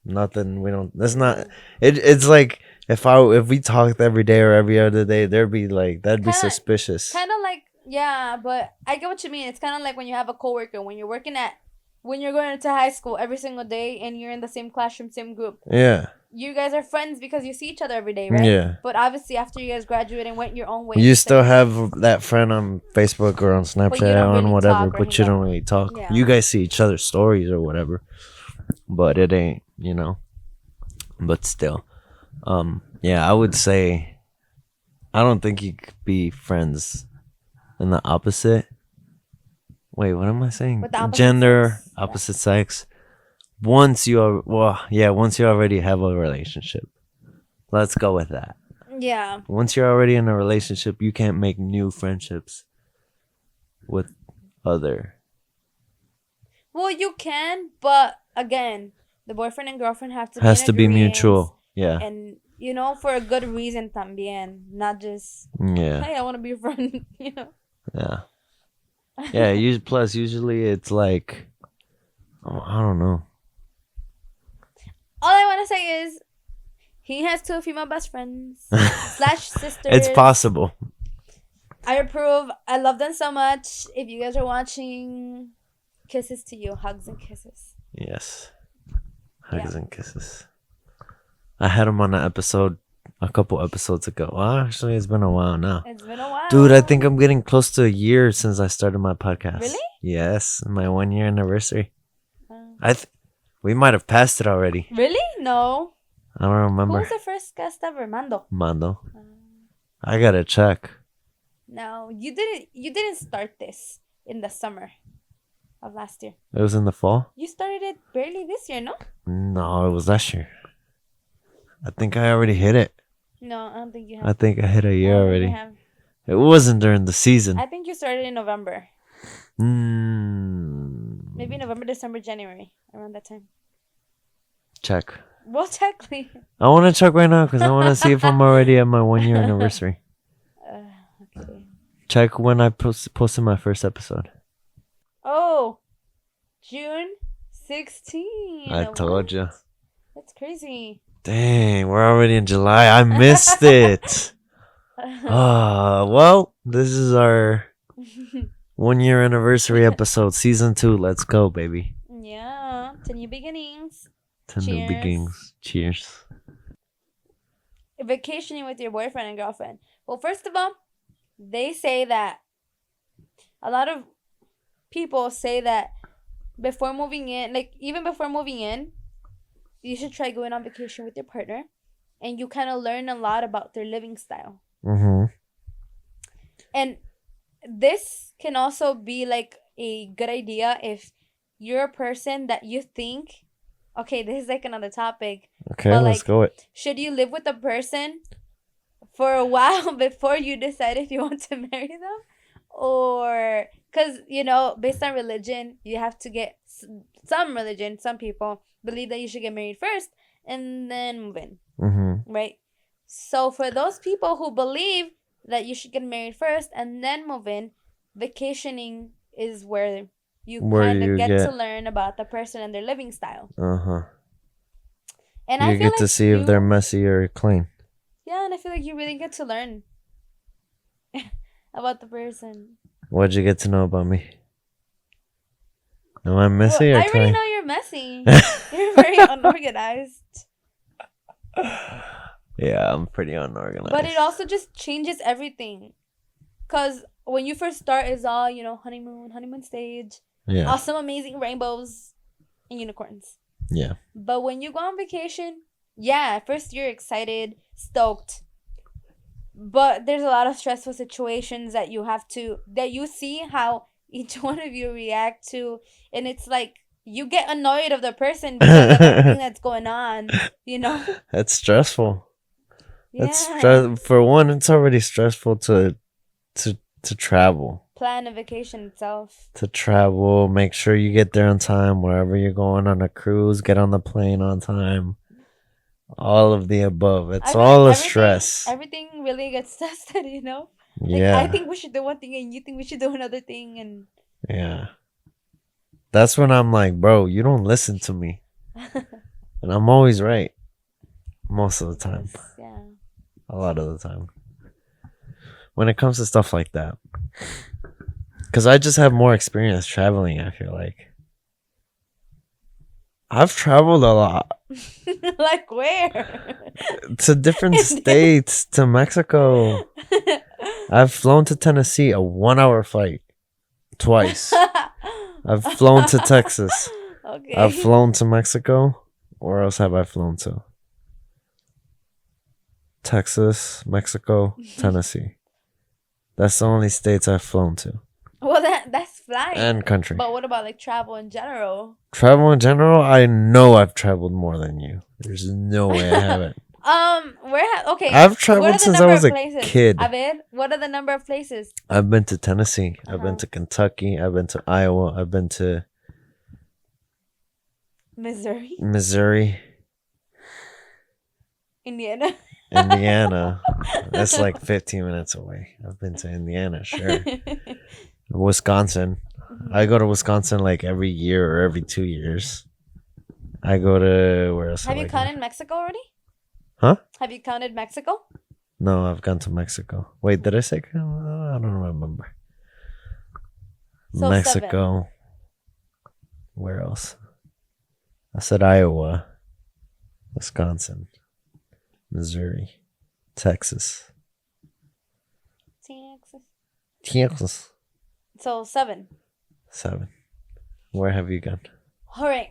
nothing. We don't. That's not. It's like if we talked every day or every other day, that'd be suspicious. Kind of like, yeah, but I get what you mean. It's kind of like when you have a coworker when you're working at when you're going into high school every single day and you're in the same classroom, same group. Yeah. You guys are friends because you see each other every day, right? Yeah. But obviously, after you guys graduate and went your own way, You still have that friend on Facebook or on Snapchat, don't on really whatever, talk or but you hang out. don't really talk. Yeah. You guys see each other's stories or whatever, but it ain't, But still, yeah, I would say I don't think you could be friends in the opposite. Wait, what am I saying? With the opposite Gender, sex. opposite sex. Once you already have a relationship. Let's go with that. Yeah. Once you're already in a relationship, you can't make new friendships with other. Well, you can, but again, the boyfriend and girlfriend have to Has be in to be agreeance, mutual. Yeah. and for a good reason también, not just Yeah. hey, I want to be a friend, Yeah. Yeah. Usually it's like, I don't know. All I want to say is he has 2 female best friends / sisters. It's possible. I approve. I love them so much. If you guys are watching, kisses to you, hugs and kisses. Yes. Hugs and kisses. I had him on an episode a couple episodes ago. Well, actually, it's been a while now. It's been a while. Dude, I think I'm getting close to a year since I started my podcast. Really? Yes, my 1 year anniversary. We might have passed it already. Really? No. I don't remember. Who was the first guest ever? Mando. I gotta check. No, you didn't. You didn't start this in the summer of last year. It was in the fall? You started it barely this year, no? No, it was last year. I think I already hit it. No, I don't think you have. I think I hit a year I don't think already. you have. It wasn't during the season. I think you started in November. Maybe November, December, January, around that time. Check. Well, technically. I want to check right now because I want to see if I'm already at my 1 year anniversary. Okay. Check when I posted my first episode. Oh, June 16. I told you. That's crazy. Dang, we're already in July. I missed it. Well, this is our 1 year anniversary episode, season 2. Let's go, baby. Yeah, to new beginnings. To new beginnings. Cheers. Vacationing with your boyfriend and girlfriend. Well, first of all, they say that a lot of people say that before moving in, like even before moving in, you should try going on vacation with your partner, and you kind of learn a lot about their living style. And this can also be like a good idea if you're a person that you think, okay, this is like another topic. Okay, but let's go. Should you live with a person for a while before you decide if you want to marry them? Or, because, based on religion, you have to get some religion. Some people believe that you should get married first and then move in. Right? So for those people who believe that you should get married first and then move in, vacationing is where you kind of get to learn about the person and their living style. And you get to see if they're messy or clean. Yeah, and I feel like you really get to learn about the person. What'd you get to know about me? Am I messy or I clean? already know you're messy. You're very unorganized. Yeah, I'm pretty unorganized. But it also just changes everything. Because when you first start, it's all, honeymoon stage. Yeah. Awesome, amazing rainbows and unicorns. Yeah. But when you go on vacation, yeah, at first you're excited, stoked. But there's a lot of stressful situations that you see how each one of you react to. And it's like, you get annoyed of the person because of everything that's going on, That's stressful. Yeah. For one, it's already stressful to travel. Plan a vacation itself. To travel, make sure you get there on time wherever you're going on a cruise, get on the plane on time. All of the above. It's all a stress. Everything really gets tested, Yeah. I think we should do one thing and you think we should do another thing, and yeah. That's when I'm like, bro, you don't listen to me. And I'm always right. Most of the time. Yes, yeah. A lot of the time. When it comes to stuff like that. Because I just have more experience traveling, I feel like. I've traveled a lot Like where? to different states, to Mexico. I've flown to Tennessee, a 1 hour flight, twice. I've flown to Texas. Okay. I've flown to Mexico. Where else have I flown to? Texas, Mexico, Tennessee. That's the only states I've flown to. Well, that's flying. And country. But what about like travel in general? Travel in general, I know I've traveled more than you. There's no way I haven't. Okay. I've traveled since I was a kid. What are the number of places? I've been to Tennessee. I've been to Kentucky. I've been to Iowa. I've been to Missouri. Indiana. That's like 15 minutes away. I've been to Indiana, sure. Wisconsin. I go to Wisconsin like every year or every 2 years. I go to where else? Have you counted Mexico already? Huh? Have you counted Mexico? No, I've gone to Mexico. Wait, did I say? I don't remember. So Mexico. 7. Where else? I said Iowa, Wisconsin, Missouri, Texas. Texas. So 7. 7. Where have you gone? All right.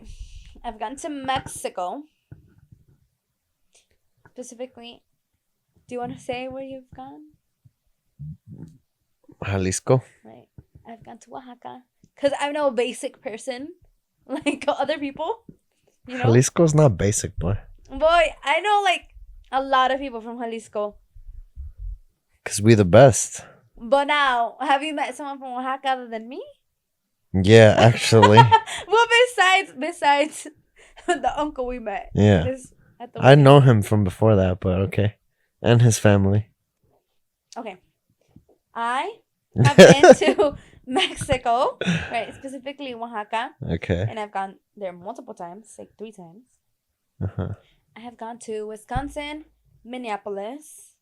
I've gone to Mexico. Specifically, do you want to say where you've gone? Jalisco. Right. I've gone to Oaxaca. Because I'm no basic person like other people. You know? Jalisco's not basic, boy. Boy, I know like a lot of people from Jalisco. Because we the best. But now, have you met someone from Oaxaca other than me? Yeah, actually. Well, besides the uncle we met. Yeah. I know him from before that, but okay. And his family. Okay. I have been to Mexico, right? Specifically Oaxaca. Okay. And I've gone there multiple times, like 3 times. Uh-huh. I have gone to Wisconsin, Minneapolis.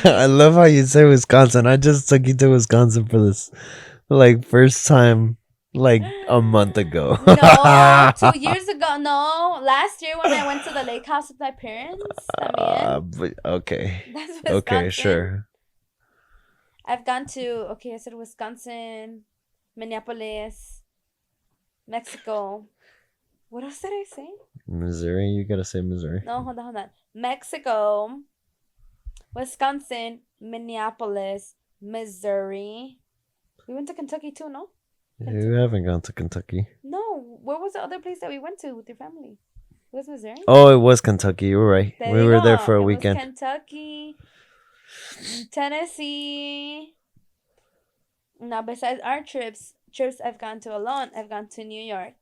I love how you say Wisconsin. I just took you to Wisconsin for this, like, first time, like, a month ago. No, 2 years ago. No, last year when I went to the lake house with my parents. But okay. That's Wisconsin. Okay, sure. I've gone to, I said Wisconsin, Minneapolis, Mexico. What else did I say? Missouri. You gotta say Missouri. No, hold on. Mexico, Wisconsin, Minneapolis, Missouri. We went to Kentucky too, no? You haven't gone to Kentucky. No. Where was the other place that we went to with your family? It was Missouri? Oh, it was Kentucky. You were right. We were there for a weekend. Kentucky, Tennessee. Now, besides our trips I've gone to alone, I've gone to New York,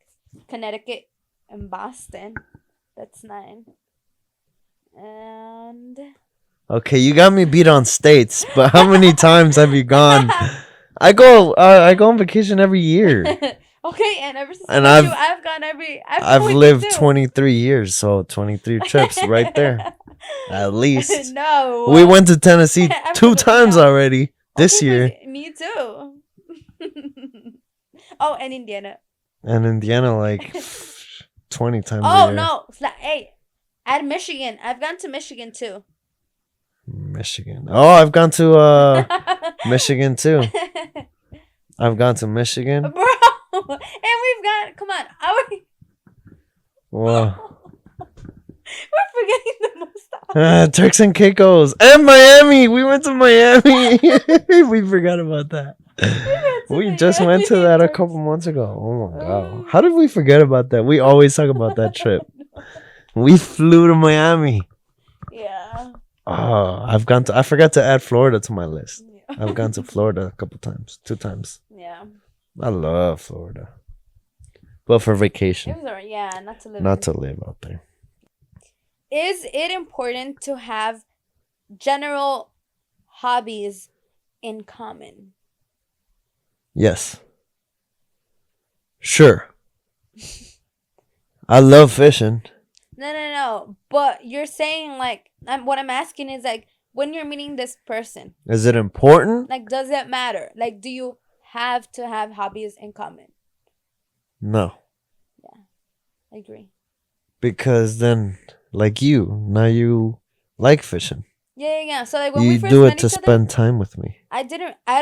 Connecticut, and Boston. That's 9. And... Okay, you got me beat on states, but how many times have you gone? I go on vacation every year. Okay, and ever since I've gone I've lived 23 years, so 23 trips right there. At least. No. We went to Tennessee 2 times already this year. Me too. Oh, and Indiana. And Indiana like 20 times Oh, a year. no. Hey, at Michigan. I've gone to Michigan too. Michigan. Oh, I've gone to Michigan too. I've gone to Michigan. Bro. And we've got, come on. Whoa. We're forgetting the most. Turks and Caicos. And Miami. We went to Miami. We forgot about that. We just went to that a couple months ago. Oh my God. How did we forget about that? We always talk about that trip. We flew to Miami. Yeah. Oh, I forgot to add Florida to my list. Yeah. I've gone to Florida a couple times, 2 times. Yeah. I love Florida. But for vacation. It was alright, yeah, not to live. Not to live out there. Is it important to have general hobbies in common? Yes. Sure. I love fishing. No. But you're saying, like, what I'm asking is, like, when you're meeting this person. Is it important? Like, does it matter? Like, do you have to have hobbies in common? No. Yeah, I agree. Because then, like now you like fishing. Yeah. So like when we You first do it met to each other, spend time with me. I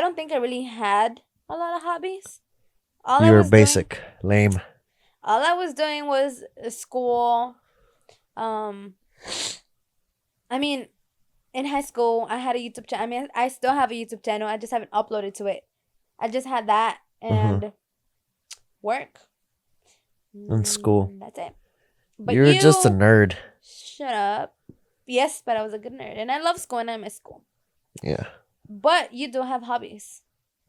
don't think I really had a lot of hobbies. All I You were was doing, basic, lame. all I was doing was school. Um, I mean, in high school, I had a YouTube channel. I mean, I still have a YouTube channel. I just haven't uploaded to it. I just had that Uh-huh. and work. In school. That's it. But You were just a you, nerd. shut up. Yes, but I was a good nerd, and I love school and I miss school. Yeah. But you do have hobbies,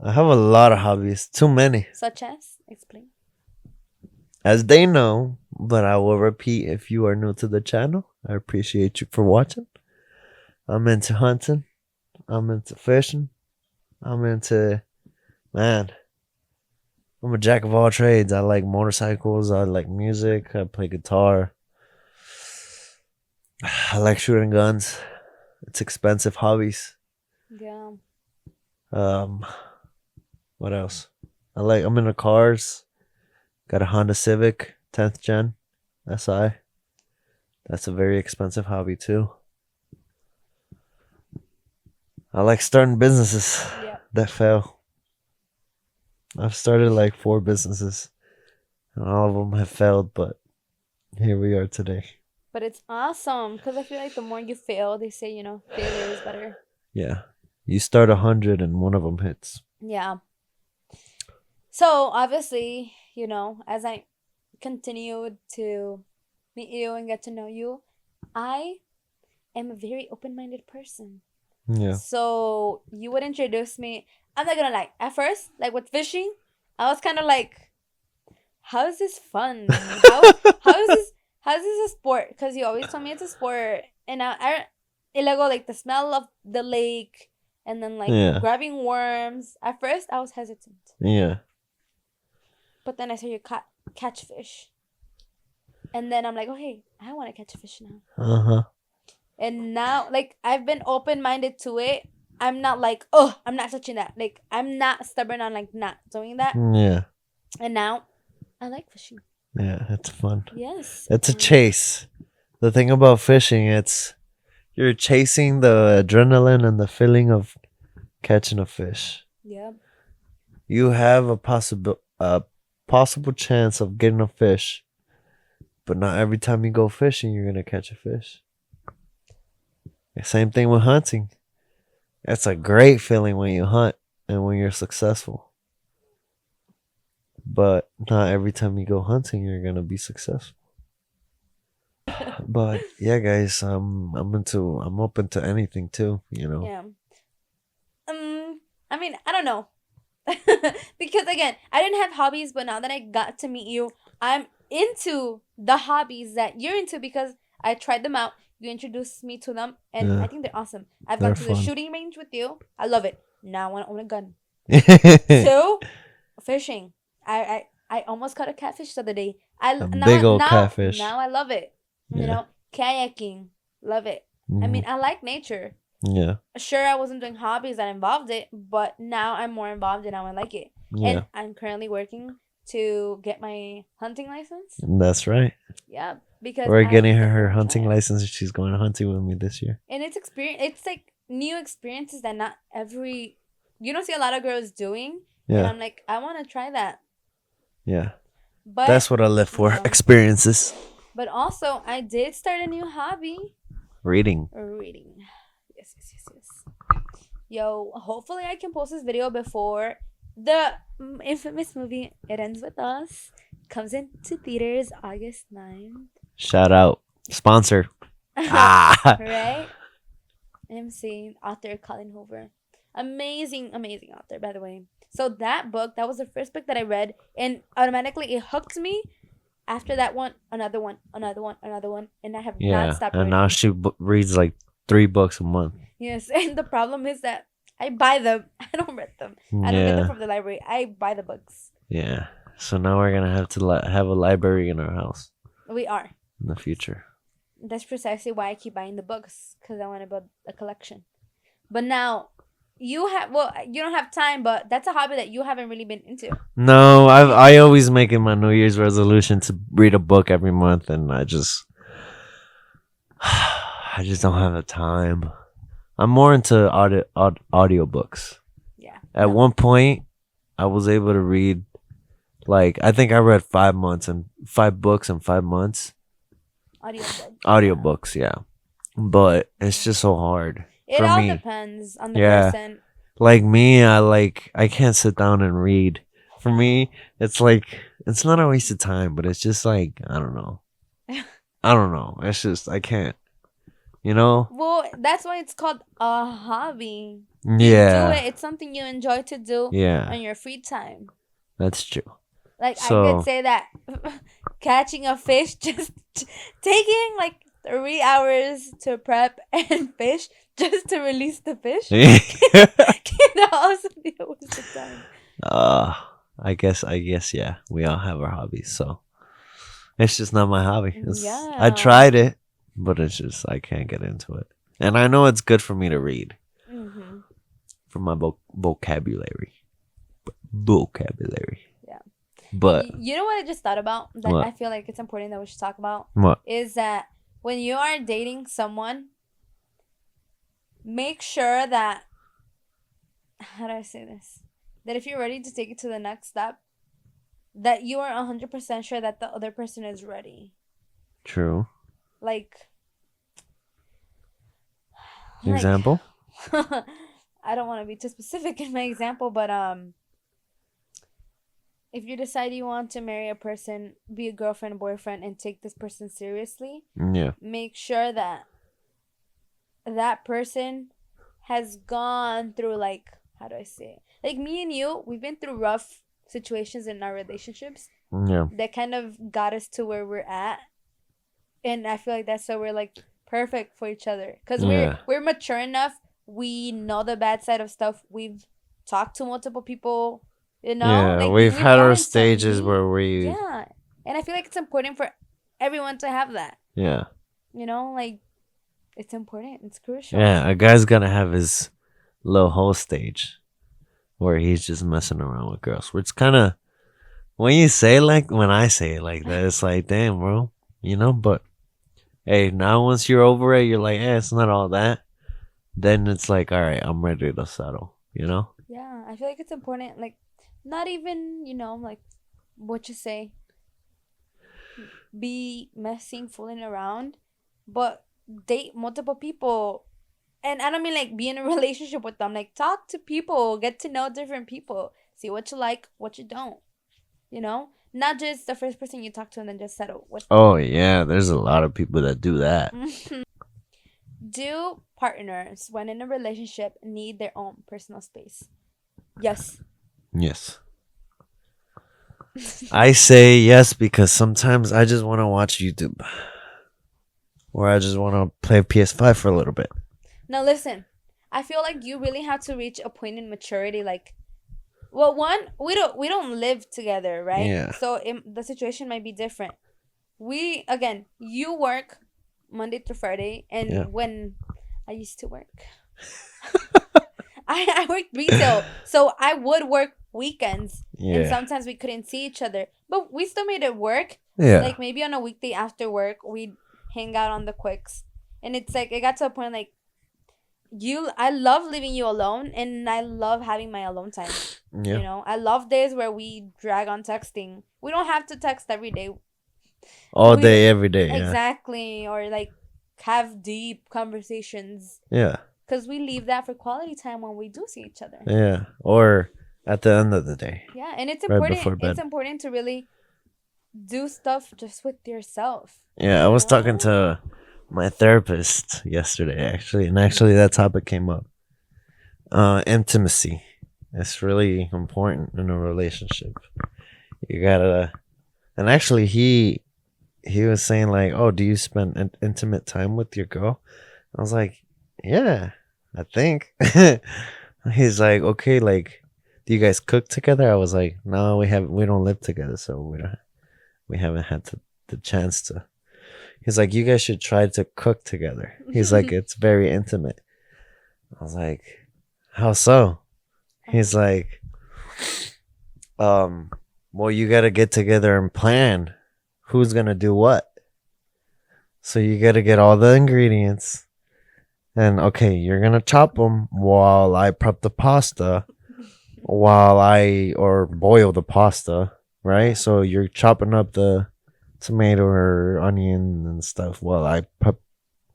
I have a lot of hobbies. Too many. such as explain. As they know, but I will repeat if you are new to the channel. I appreciate you for watching. I'm into hunting. I'm into fishing. I'm into, man, I'm a jack of all trades. I like motorcycles. I like music. I play guitar. I like shooting guns. It's expensive hobbies. Yeah. Um, what else? I'm into cars. Got a Honda Civic 10th gen SI. That's a very expensive hobby too. I like starting businesses Yeah. that fail. I've started like 4 businesses, and all of them have failed, but here we are today. But it's awesome because I feel like the more you fail, they say, failure is better. Yeah. You start 100 and one of them hits. Yeah. So obviously, as I continued to meet you and get to know you, I am a very open-minded person. Yeah. So you would introduce me. I'm not gonna lie. At first, like with fishing, I was kind of like, "How is this fun? How is this a sport?" Because you always told me it's a sport, and y luego like the smell of the lake, and then like Yeah. grabbing worms. At first, I was hesitant, Yeah. but then I saw you catch fish, and then I'm like, "Oh hey, I want to catch a fish now." Uh-huh. And now, like, I've been open minded to it. I'm not like, oh, I'm not touching that. Like, I'm not stubborn on like not doing that. Yeah. And now, I like fishing. Yeah, it's fun. Yes. It's a chase. The thing about fishing, you're chasing the adrenaline and the feeling of catching a fish. Yeah. You have a possible chance of getting a fish, but not every time you go fishing you're gonna catch a fish. Same thing with hunting. It's a great feeling when you hunt and when you're successful. But not every time you go hunting you're gonna be successful. But yeah, guys, I'm open to anything too, Yeah. I mean, I don't know. Because again, I didn't have hobbies, but now that I got to meet you, I'm into the hobbies that you're into because I tried them out. You introduced me to them, and Yeah. I think they're awesome. I've They're gone to the fun. shooting range with you. I love it. Now I want to own a gun. A 2, fishing. I almost caught a catfish the other day. big old catfish. Now I love it. Yeah. Kayaking, love it. I mean, I like nature. Yeah. Sure, I wasn't doing hobbies that involved it, but now I'm more involved and now I like it. Yeah. And I'm currently working to get my hunting license. That's right. Yeah, because We're getting her definitely hunting wanna try it. license. She's going hunting with me this year. And it's experience. It's like new experiences that not every you don't see a lot of girls doing. And Yeah. I'm like, I want to try that. Yeah. But That's what I live for. Yeah. Experiences. But also, I did start a new hobby. Reading. Reading. Yes. Yo, hopefully I can post this video before the infamous movie It Ends With Us comes into theaters August 9th. Shout out. Sponsor. Right? MC, author Colin Hoover. Amazing author, by the way. So that was the first book that I read, and automatically it hooked me. After that one, another one, and I have not stopped and reading. now she reads like 3 books a month. Yes, and the problem is that I buy them. I don't read them. I don't get them from the library. I buy the books. Yeah. So now we're gonna have to have a library in our house. We are. In the future. That's precisely why I keep buying the books, because I want to build a collection. But now, you don't have time, but that's a hobby that you haven't really been into. No, I always make it my New Year's resolution to read a book every month, and I just I just don't have the time. I'm more into audiobooks. Yeah. At No. one point, I was able to read like I think I read 5 months and 5 books in 5 months. Audiobook. Audiobooks, yeah. But it's just so hard It for all me. depends on the Yeah. person. Like me, I can't sit down and read. For me, it's like it's not a waste of time, but it's just like I don't know. I don't know. It's just I can't. You know? Well, that's why it's called a hobby. You do Yeah. it. It's something you enjoy to do Yeah. on your free time. That's true. Like I could So say that catching a fish just taking like 3 hours to prep and fish just to release the fish can also be a waste of time. I guess yeah. We all have our hobbies, so it's just not my hobby. I Yeah. tried it, but it's just I can't get into it. And I know it's good for me to read Mm-hmm. for my vocabulary. Vocabulary. Yeah. But You know what I just thought about that what? I feel like it's important that we should talk about What? is that when you are dating someone, make sure that how do I say this? That if you're ready to take it to the next step, that you are 100% sure that the other person is ready. True. Like Example? I don't want to be too specific in my example, but if you decide you want to marry a person, be a girlfriend, boyfriend, and take this person seriously, Yeah. make sure that that person has gone through like how do I say it? Like me and you, we've been through rough situations in our relationships Yeah. that kind of got us to where we're at, and I feel like that's why we're like perfect for each other because Yeah. we're mature enough. We know the bad side of stuff. We've talked to multiple people. You know, Yeah. like We've had our gotten some stages deep. where we Yeah, and I feel like it's important for everyone to have that. Yeah. You know, like it's important. It's crucial. Yeah. A guy's gonna have his little whole stage where he's just messing around with girls. Which kinda when you say like when I say it like that, it's like, damn, bro. You know, but hey, now once you're over it, you're like, it's not all that. Then it's like, all right, I'm ready to settle, you know? Yeah, I feel like it's important. Like, not even like what you say, be messing, fooling around, but date multiple people. And I don't mean like be in a relationship with them. Like, talk to people, get to know different people, see what you like, what you don't. You know, not just the first person you talk to and then just settle with. Oh, yeah, there's a lot of people that do that. Do partners, when in a relationship, need their own personal space? Yes. Yes. I say yes because sometimes I just want to watch YouTube. Or I just want to play PS5 for a little bit. Now listen, I feel like you really have to reach a point in maturity. Like, well, one, we don't live together, right? Yeah. So the situation might be different. You work Monday through Friday, and Yeah. when I used to work, I worked retail, so I would work weekends, and Yeah. sometimes we couldn't see each other, but we still made it work. Yeah. Like maybe on a weekday after work, we'd hang out on the quicks, and it's like it got to a point like I love leaving you alone, and I love having my alone time. Yeah. You know, I love days where we drag on texting. We don't have to text every day. All We- day, every day. Yeah. Exactly, or like have deep conversations, Yeah. because we leave that for quality time when we do see each other. Yeah. Or at the end of the day. Yeah, and it's Right important. before bed. It's important to really do stuff just with yourself. Yeah, I was You talking know? to my therapist yesterday, actually, and actually that topic came up. Intimacy. It's really important in a relationship. You gotta, and actually, he was saying like, "Oh, do you spend intimate time with your girl?" I was like, "Yeah, I think." He's like, "Okay, like, do you guys cook together?" I was like, "No, we don't live together, so we haven't had the chance to." He's like, "You guys should try to cook together." He's like, "It's very intimate." I was like, How so? He's Um, like, um, well, you got to get together and plan who's going to do what. So you got to get all the ingredients. And okay, you're going to chop them while I prep the pasta, or boil the pasta, right? yeah. So you're chopping up the tomato or onion and stuff while I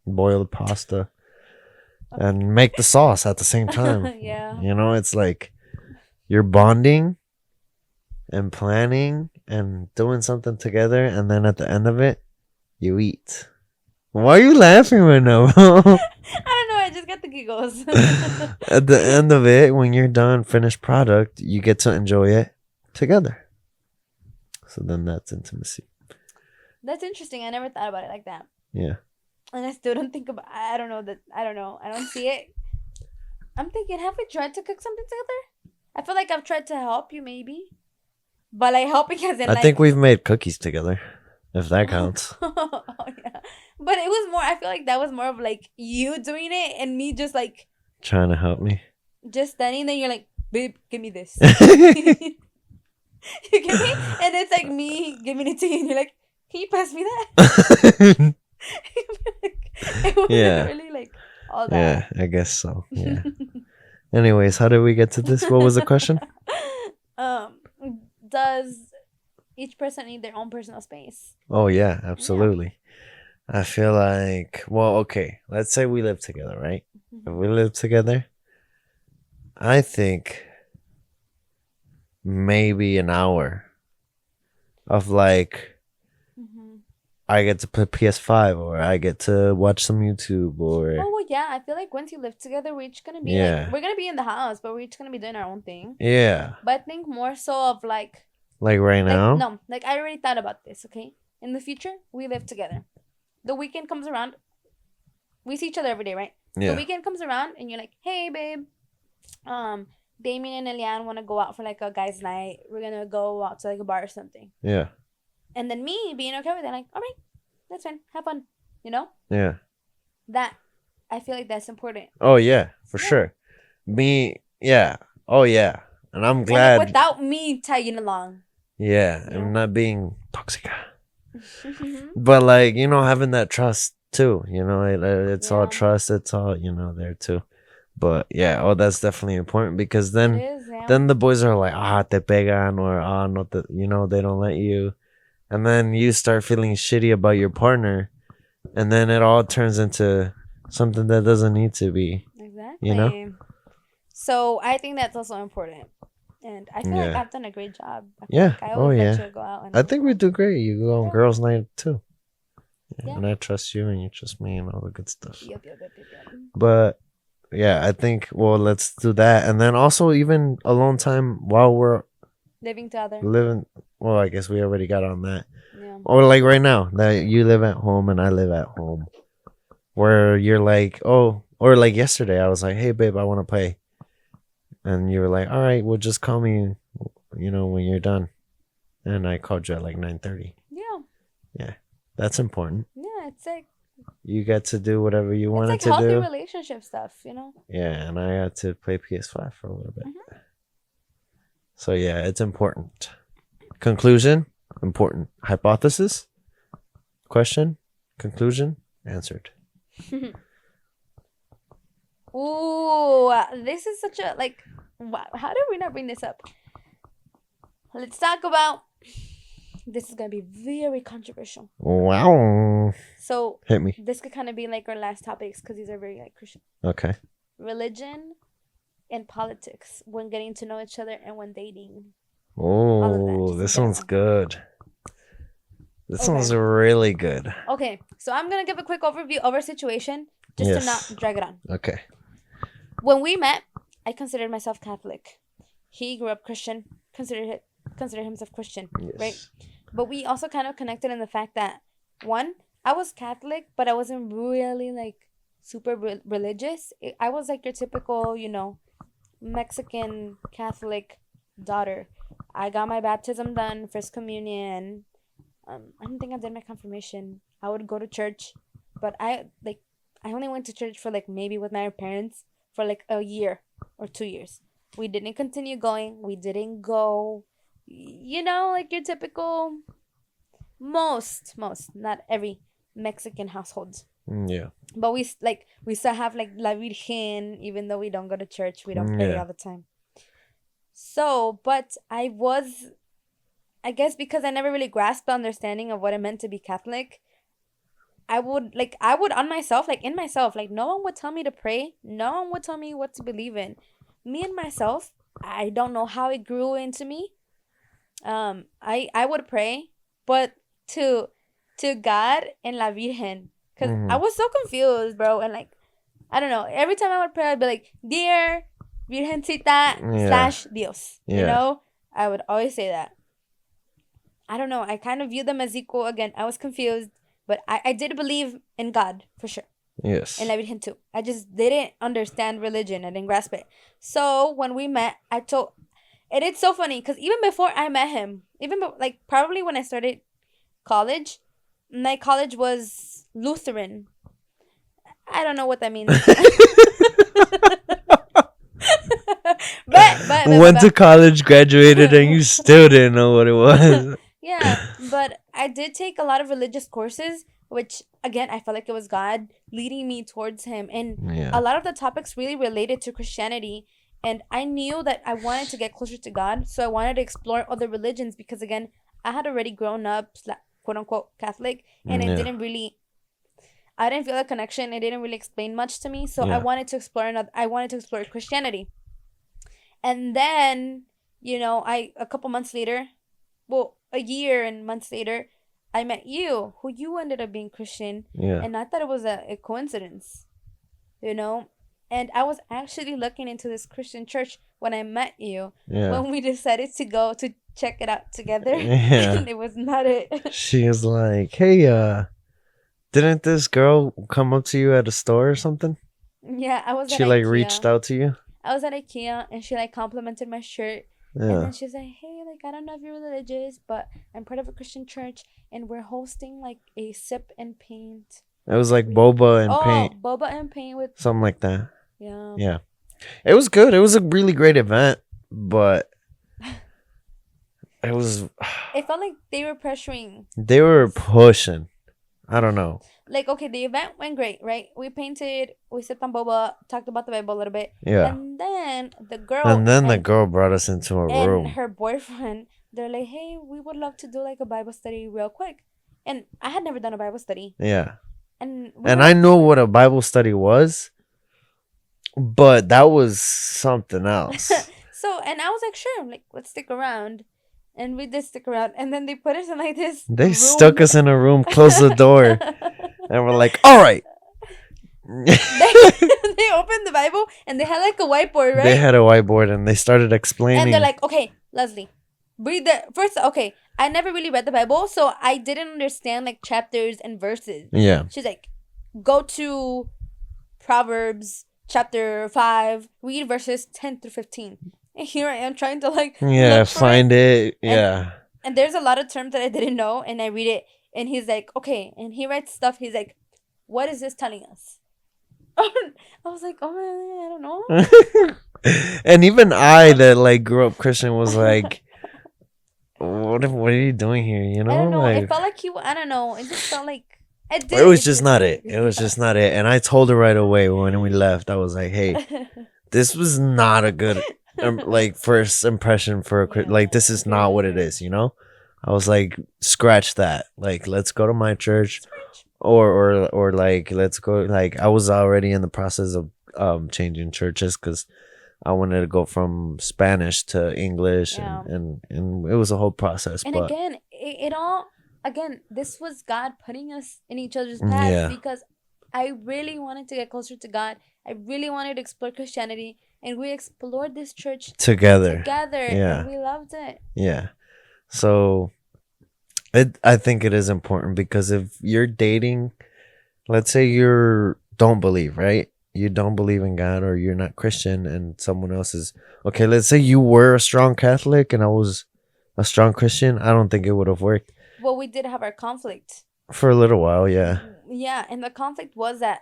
boil the pasta and make the sauce at the same time. Yeah. It's like you're bonding and planning and doing something together, and then at the end of it, you eat. Why are you laughing right now, bro? I don't know. I just got the giggles. At the end of it, when you're done, finished product, you get to enjoy it together. So then that's intimacy. That's interesting. I never thought about it like that. Yeah. And I still don't think about. I don't know that. I don't know. I don't see it. I'm thinking, have we tried to cook something together? I feel like I've tried to help you, maybe, but like helping as in I think like. we've made cookies together, if that counts. Oh yeah, but it was more. I feel like that was more of like you doing it and me just like Trying to help me. just standing there. You're like, babe, give me this. You get me? And it's like me giving it to you, and you're like, can you pass me that? It wasn't Yeah. really like all Yeah, that. I guess so. Yeah. Anyways, how did we get to this? What was the question? um, does each person need their own personal space? Oh, yeah, Yeah. absolutely. I feel like, well, okay, let's say we live together, right? If Mhm. we live together, I think maybe an hour of like, Mhm. I get to play PS5 or I get to watch some YouTube Oh or, well, yeah. I feel like once you live together, we're each gonna be like yeah, we're gonna be in the house, but we're each gonna be doing our own thing. yeah. But I think more so of Like right like now? no, like I already thought about this. Okay, in the future, we live together. The weekend comes around, we see each other every day, right? The Yeah, weekend comes around, and you're like, "Hey, babe, um, Damien and Elian want to go out for like a guys' night. We're gonna go out to like a bar or something." yeah, And then me being okay with it, like, "All right, that's fine. Have fun." You know yeah. that. I feel like that's important. Oh, yeah, for Yeah. sure. Me, yeah. Oh, yeah. And I'm And like glad, without me tagging along, yeah, you I'm know. not being toxic. But like, having that trust too, it's all Yeah, trust, it's all, there too. But yeah, oh, that's definitely important because it then is. Yeah. then the boys are like, te pegan, or no te, they don't let you. And then you start feeling shitty about your partner, and then it all turns into something that doesn't need to be, you know? Exactly. So I think that's also important. And I feel like Yeah. I've done a great job. I feel Yeah. like I Oh always let yeah. you go out I and think we do great. You go on yeah, girls' night too. Yeah, yeah. and I trust you and you trust me and all the good stuff. Yup, yup, yup, yup, yup. But yeah, I think, well, let's do that. And then also even alone time while we're Living together. living, well, I guess we already got on that. Yeah. Or like right now that you live at home and I live at home, where you're like, oh, or like yesterday I was like, hey babe, I want to play. And you were like, all right, well, just call me, when you're done. And I called you at like 9:30. Yeah. Yeah. That's important. Yeah. You get to do whatever you It's wanted like to healthy do. relationship stuff. Yeah, and I had to play PS5 for a little bit. Hmm. So yeah, it's important. Conclusion, important. Hypothesis, question, conclusion, answered. Ooh, this is such a like. Wow, how did we not bring this up? Let's talk about. This is gonna be very controversial. Wow. So Hit me. this could kind of be like our last topics because these are very like Christian. Okay. Religion and politics when getting to know each other and when dating. Oh, just in this one's general. good. This Okay. one's really good. Okay, so I'm gonna give a quick overview of our situation just to not Yes. drag it on. Okay. When we met, I considered myself Catholic. He grew up Christian, considered himself Christian, Yes. right? But we also kind of connected in the fact that one, I was Catholic, but I wasn't really like super religious. I was like your typical, Mexican Catholic daughter. I got my baptism done, first communion. I don't think I did my confirmation. I would go to church, but I only went to church for like maybe with my parents for like a year. or 2 years. We didn't continue going. We didn't go. Like your typical most, not every Mexican household. Yeah. But we still have like La Virgen, even though we don't go to church, we don't pray Yeah. all the time. So, but I guess because I never really grasped the understanding of what it meant to be Catholic, I would on myself, like in myself, like no one would tell me to pray, no one would tell me what to believe in. Me and myself, I don't know how it grew into me. I would pray, but to to God and La Virgen, cuz I Hmm. was so confused, bro, and like I don't know, every time I would pray I'd be like, "Dear Virgencita Yeah. slash Dios." Yeah. I would always say that. I don't know. I kind of view them as equal. Again, I was confused, but I did believe in God for sure. And Yes. La Virgen too. I just didn't understand religion. I didn't grasp it. So when we met, and it's so funny because even before I met him, like probably when I started college, my college was Lutheran. I don't know what that means. Went to But college, graduated, and you still didn't know what it was. yeah, but I did take a lot of religious courses, which again, I felt like it was God leading me towards Him. And a Yeah. lot of the topics really related to Christianity. And I knew that I wanted to get closer to God. So I wanted to explore other religions because, again, I had already grown up, quote unquote, Catholic. And Yeah. I didn't feel a connection. It didn't really explain much to me. So Yeah. I wanted to explore Christianity. And then, a couple months later, well, a year and months later, I met you, who you ended up being Christian, Yeah. and I thought it was a coincidence, you know. And I was actually looking into this Christian church when I met you, Yeah. when we decided to go to check it out together, Yeah. and it was not it. She was like, "Hey, didn't this girl come up to you at a store or something? Yeah, I was at She like reached IKEA. out to you?" I was at IKEA, and she like complimented my shirt. And Yeah. then she's like, "Hey, like I don't know if you're religious, but I'm part of a Christian church, and we're hosting like a sip and paint It was like read." boba and Oh, paint, boba and paint with something like that. yeah. Yeah. It was good. It was a really great event, but it was It felt like they were pressuring they were us. pushing. I don't know. Like, okay, the event went great, right? We painted, we sipped on boba, talked about the Bible a little bit, Yeah. and then the girl And then the and girl brought us into a and room. her boyfriend, they're like, "Hey, we would love to do like a Bible study real quick." And I had never done a Bible study, Yeah. and we And were I like, knew what a Bible study was, but that was something else. so, and I was like, "Sure, like let's stick around." And we did stick around, and then they put us in like this They room. stuck us in a room, closed the door, and we're like, "All right." they they opened the Bible and they had like a whiteboard, right? They had a whiteboard and they started And explaining. they're like, "Okay, Leslie, read the first." Okay, I never really read the Bible, so I didn't understand like chapters and verses. Yeah. She's like, "Go to Proverbs chapter 5, read verses 10 through 15." And here I am trying to like Yeah, look for find it. And- Yeah. And there's a lot of terms that I didn't know, and I read it, and he's like, "Okay," and he writes stuff. He's like, "What is this telling us?" I was like, "Oh, I don't know." And even I that like grew up Christian was like, what are you doing here? You I don't know? know. It Like felt like I don't know. It just felt like it did. it was It just did not feel it. like It was just not it. And I told her right away when we left. I was like, "Hey, this was not a good like first impression for like this is not what it is, you know?" I was like, "Scratch that. Like let's go to my church or like let's go like I was already in the process of changing churches cuz I wanted to go from Spanish to English Yeah. and it was a whole process, And but again, it all again, this was God putting us in each other's paths yeah, because I really wanted to get closer to God. I really wanted to explore Christianity, and we explored this church together. together, Yeah. and we loved it. Yeah. So I think it is important because if you're dating, let's say you don't believe, right? You don't believe in God or you're not Christian and someone else is okay, let's say you were a strong Catholic and I was a strong Christian, I don't think it would have worked Well, we did have our conflict. for a little while, yeah. Yeah, and the conflict was that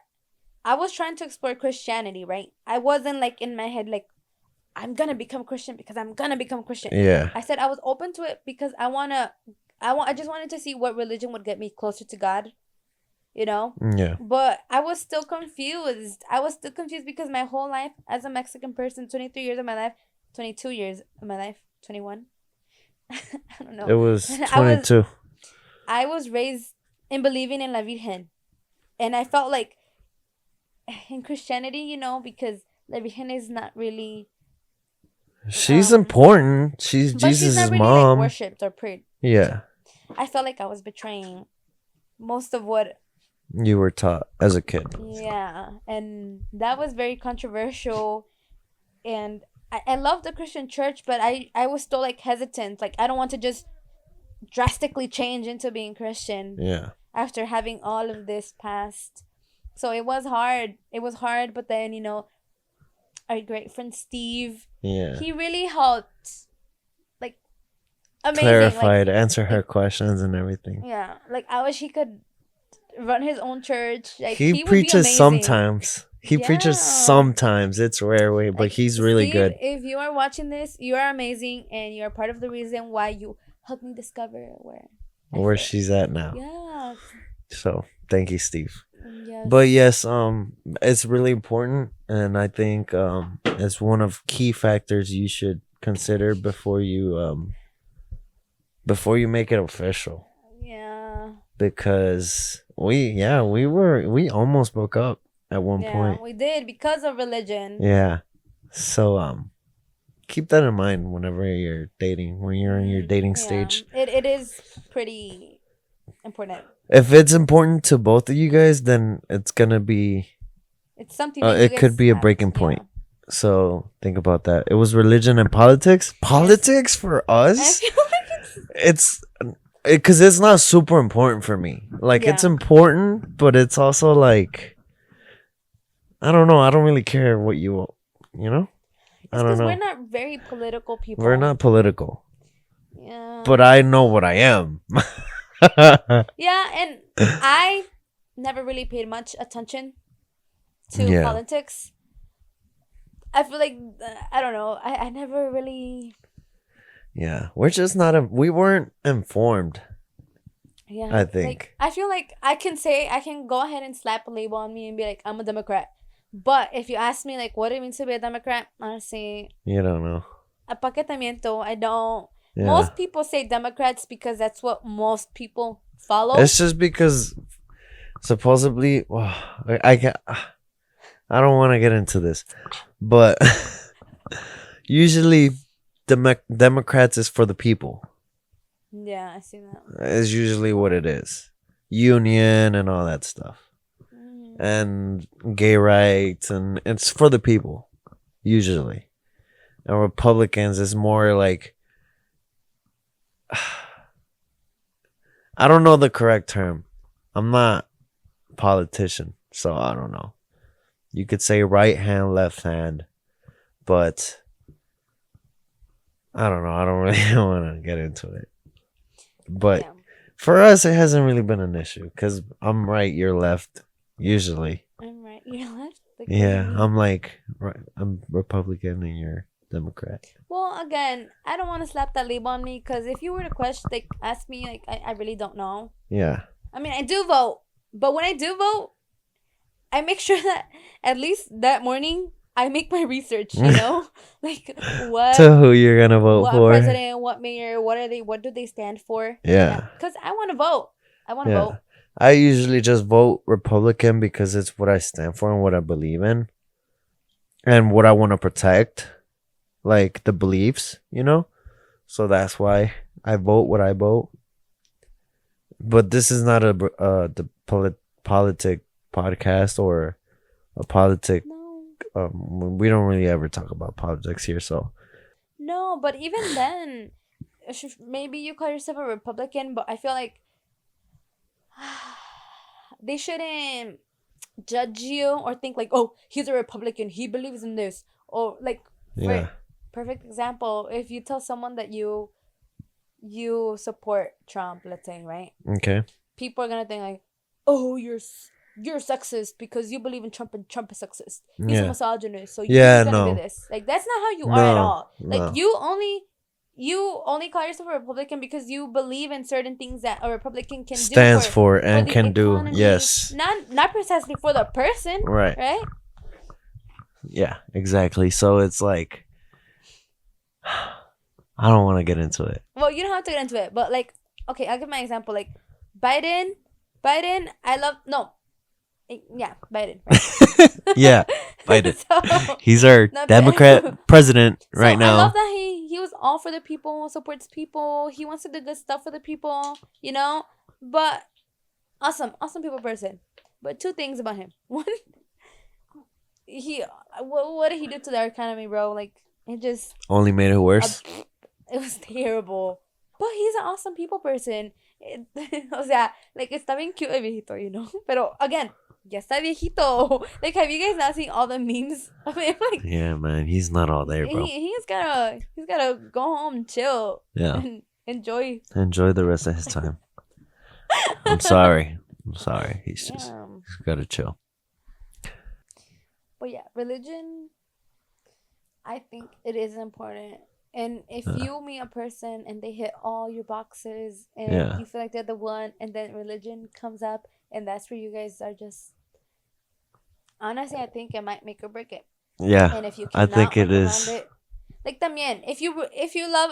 I was trying to explore Christianity, right? I wasn't like in my head like I'm gonna become Christian because I'm gonna become Christian. Yeah. I said I was open to it because I just wanted to see what religion would get me closer to God, you know? Yeah. But I was still confused. I was still confused because my whole life as a Mexican person, 23 years of my life, 22 years of my life, 21. I don't know. It was I was 22. I was raised in believing in La Virgen. And I felt like in Christianity, because La Virgen is not really She's um important. She's but she's Jesus' not really like mom. worshipped or prayed. Yeah. I felt like I was betraying most of what. You were taught as a kid. Yeah, and that was very controversial. And I love the Christian church, but I was still like hesitant. Like I don't want to just drastically change into being Christian Yeah. after having all of this past. So it was hard. It was hard, but then our great friend Steve, Yeah. he really helped. Like amazing. Clarified, answer her Like questions and everything. yeah. Like I wish he could run his own church. Like He he would be preaches amazing. sometimes. He preaches Yeah. sometimes. It's rare way, but Like he's really Steve, good. if you are watching this, you are amazing and you are part of the reason why you helped me discover Where fit. she's at now. Yeah. So thank you, Steve. Yes. But yes, it's really important, and I think it's one of key factors you should consider before you make it official. Yeah. Because we almost broke up at one point. We did because of religion. Yeah. So keep that in mind whenever you're dating, when you're in your dating stage. It is pretty important. If it's important to both of you guys, then it's gonna be. It's something that It could be a breaking point. So think about that. It was religion and politics. Politics for I us, feel like it's because it's not super important for me. Like it's Yeah. important, but it's also like I don't know. I don't really care what you know. I don't because know. we're not very political people. We're not political, Yeah. but I know what I am. Yeah, and I never really paid much attention to Yeah. politics. I feel like I don't know. I never really. Yeah, we're just not. We weren't informed. Yeah, I think. like, I feel like I can go ahead and slap a label on me and be like I'm a Democrat. But if you ask me like what it means to be a Democrat, honestly, You don't know. pa qué te miento? I don't. Yeah. Most people say Democrats because that's what most people follow. It's just because supposedly, I can't. I don't want to get into this, but usually, Democrats is for the people. Yeah, I see that. Is usually what it is. Union and all that stuff, and gay rights, and it's for the people, usually. And Republicans is more like. I don't know the correct term. I'm not a politician, so I don't know. You could say right hand, left hand, but I don't know. I don't really want to get into it. But Yeah. for us, it hasn't really been an issue because I'm right, you're left, usually. I'm right. You're left. Like, Yeah, I'm Republican and you're Democrat. Well, again, I don't want to slap that label on me because if you were to ask me, like, I really don't know. Yeah. I mean, I do vote, but when I do vote, I make sure that at least that morning I make my research. Like what To who you're gonna vote what for? president, what mayor, what do they stand for? Yeah. Because I want to vote. I want to Yeah. vote. I usually just vote Republican because it's what I stand for and what I believe in, and what I want to protect, like the beliefs, So that's why I vote what I vote. But this is not politic podcast or a politic. No. We don't really ever talk about politics here, so No, but even then, maybe you call yourself a Republican, but I feel like they shouldn't judge you or think like, oh, he's a Republican, he believes in this, or like, yeah, perfect example. If you tell someone that you support Trump, let's say, right? okay, People are gonna think like, oh, you're you're sexist because you believe in Trump and Trump is sexist. He's a Yeah. misogynist, so you're Yeah, just gonna be no. this. Like that's not how you are at all. Like No. you only call yourself a Republican because you believe in certain things that a Republican can Stands do for and the can do. economy. Yes. Not precisely for the person, Right. right? Yeah, exactly. So it's like, I don't want to get into it. Well, you don't have to get into it, but like, okay, I'll give my example. Like, Biden, I love yeah, Biden. Right? Yeah, Biden. So, He's our not Democrat president right so now. I love that he was all for the people, supports people. He wants to do good stuff for the people, you know. But awesome people person. But two things about him. One, he what did he do to the economy, bro? Like it just Only made it worse. it was terrible. But he's an awesome people person. O sea, like está bien cute el viejito, you know. Pero again, ya está viejito. Like, have you guys not seen all the memes of him? Like, Yeah, man, he's not all there, bro. he's gotta go home, chill, Yeah, and enjoy. enjoy the rest of his time. I'm sorry. He's just Yeah. he's gotta chill. But yeah, religion, I think it is important. And if Yeah. you meet a person and they hit all your boxes and Yeah. you feel like they're the one, and then religion comes up, and that's where you guys are just honestly, I think it might make or break it. Yeah, And if you I cannot think it work is. around it, like también, if you love,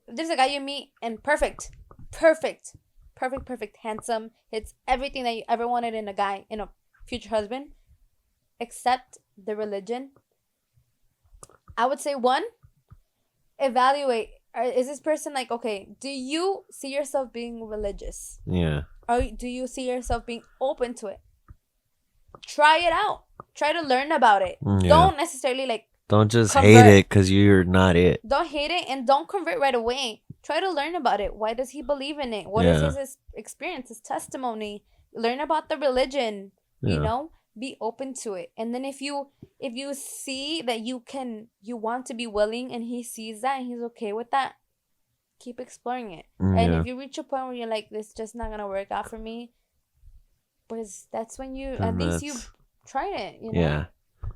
there's a guy you meet and perfect, handsome, hits everything that you ever wanted in a guy, in a future husband, except the religion. I would say one, evaluate. Is this person like, okay, do you see yourself being religious? Yeah, Or do you see yourself being open to it? Try it out. Try to learn about it. Yeah. Don't necessarily like don't just convert. hate it because you're not it. Don't hate it and don't convert right away. Try to learn about it. Why does he believe in it? What is his experience, his testimony? Learn about the religion. Yeah. You know, be open to it. And then if you see that you want to be willing, and he sees that and he's okay with that, keep exploring it. And if you reach a point where you're like, this just not gonna work out for me, pues that's when you at least you tried it, you know? Yeah.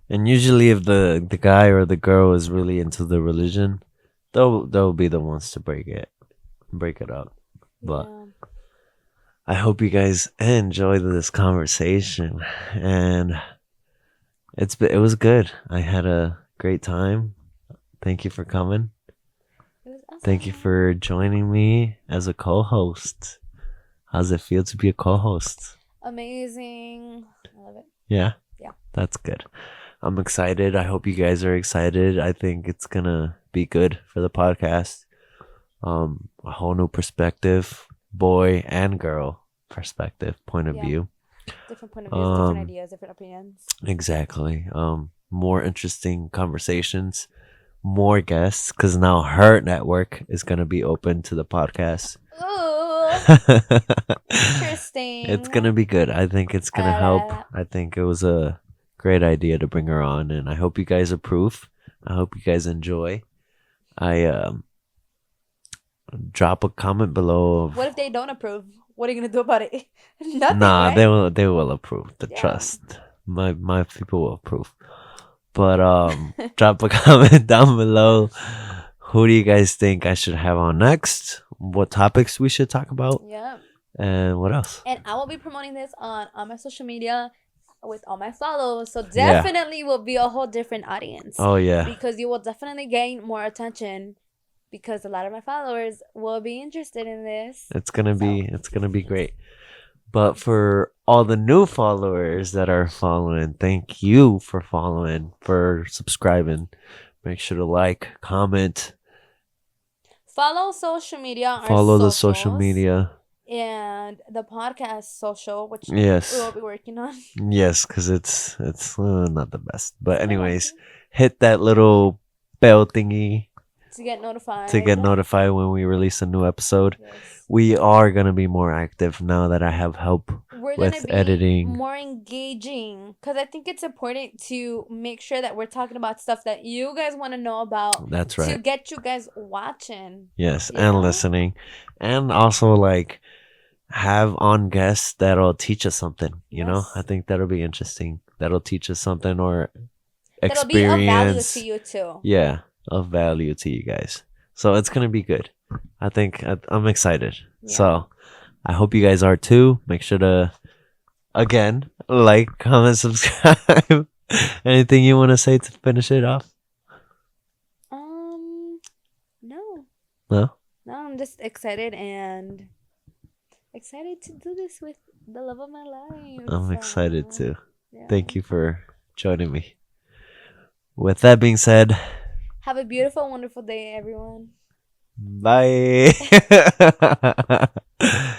And usually if the guy or the girl is really into the religion, they'll be the ones to break it up. But Yeah. I hope you guys enjoyed this conversation, and it was good. I had a great time. Thank you for coming. It was awesome. Thank you for joining me as a co-host. How's it feel to be a co-host? Amazing. I love it. Yeah? Yeah. That's good. I'm excited. I hope you guys are excited. I think it's gonna be good for the podcast. A whole new perspective, boy and girl perspective, point of view. Different point of views, different ideas, different opinions. Exactly. More interesting conversations, more guests, because now her network is gonna be open to the podcast. Ooh, interesting. It's gonna be good. I think it's gonna help. I think it was a great idea to bring her on, and I hope you guys approve. I hope you guys enjoy. I drop a comment below. What if they don't approve? What are you gonna do about it? Nothing. Nah, right? they will approve. The trust. My people will approve. But drop a comment down below. Who do you guys think I should have on next? What topics we should talk about? Yeah. And what else? And I will be promoting this on my social media with all my follows. So definitely will be a whole different audience. Oh yeah. Because you will definitely gain more attention, because a lot of my followers will be interested in this. It's gonna be great. But for all the new followers that are following, thank you for following, for subscribing. Make sure to like, comment, follow social media. Follow the social media. And the podcast social, which yes, we will be working on. Yes, because it's not the best. But anyways, hit that little bell thingy to get notified. When we release a new episode. Yes. We are gonna be more active now that I have help We're with gonna be editing. more engaging, because I think it's important to make sure that we're talking about stuff that you guys want to know about. That's right. To get you guys watching. Yes, and listening, and also like have on guests that'll teach us something. You know, I Yes. think that'll be interesting. That'll teach us something or That'll be of value to experience, you too. yeah, of value to you guys. So it's gonna be good. I think I'm excited. Yeah. So I hope you guys are too. Make sure to again like, comment, subscribe. Anything you want to say to finish it off? Um, no. No, No, I'm just excited to do this with the love of my life. I'm excited too. Yeah. Thank you for joining me. With that being said, Have a beautiful, wonderful day, everyone. bye.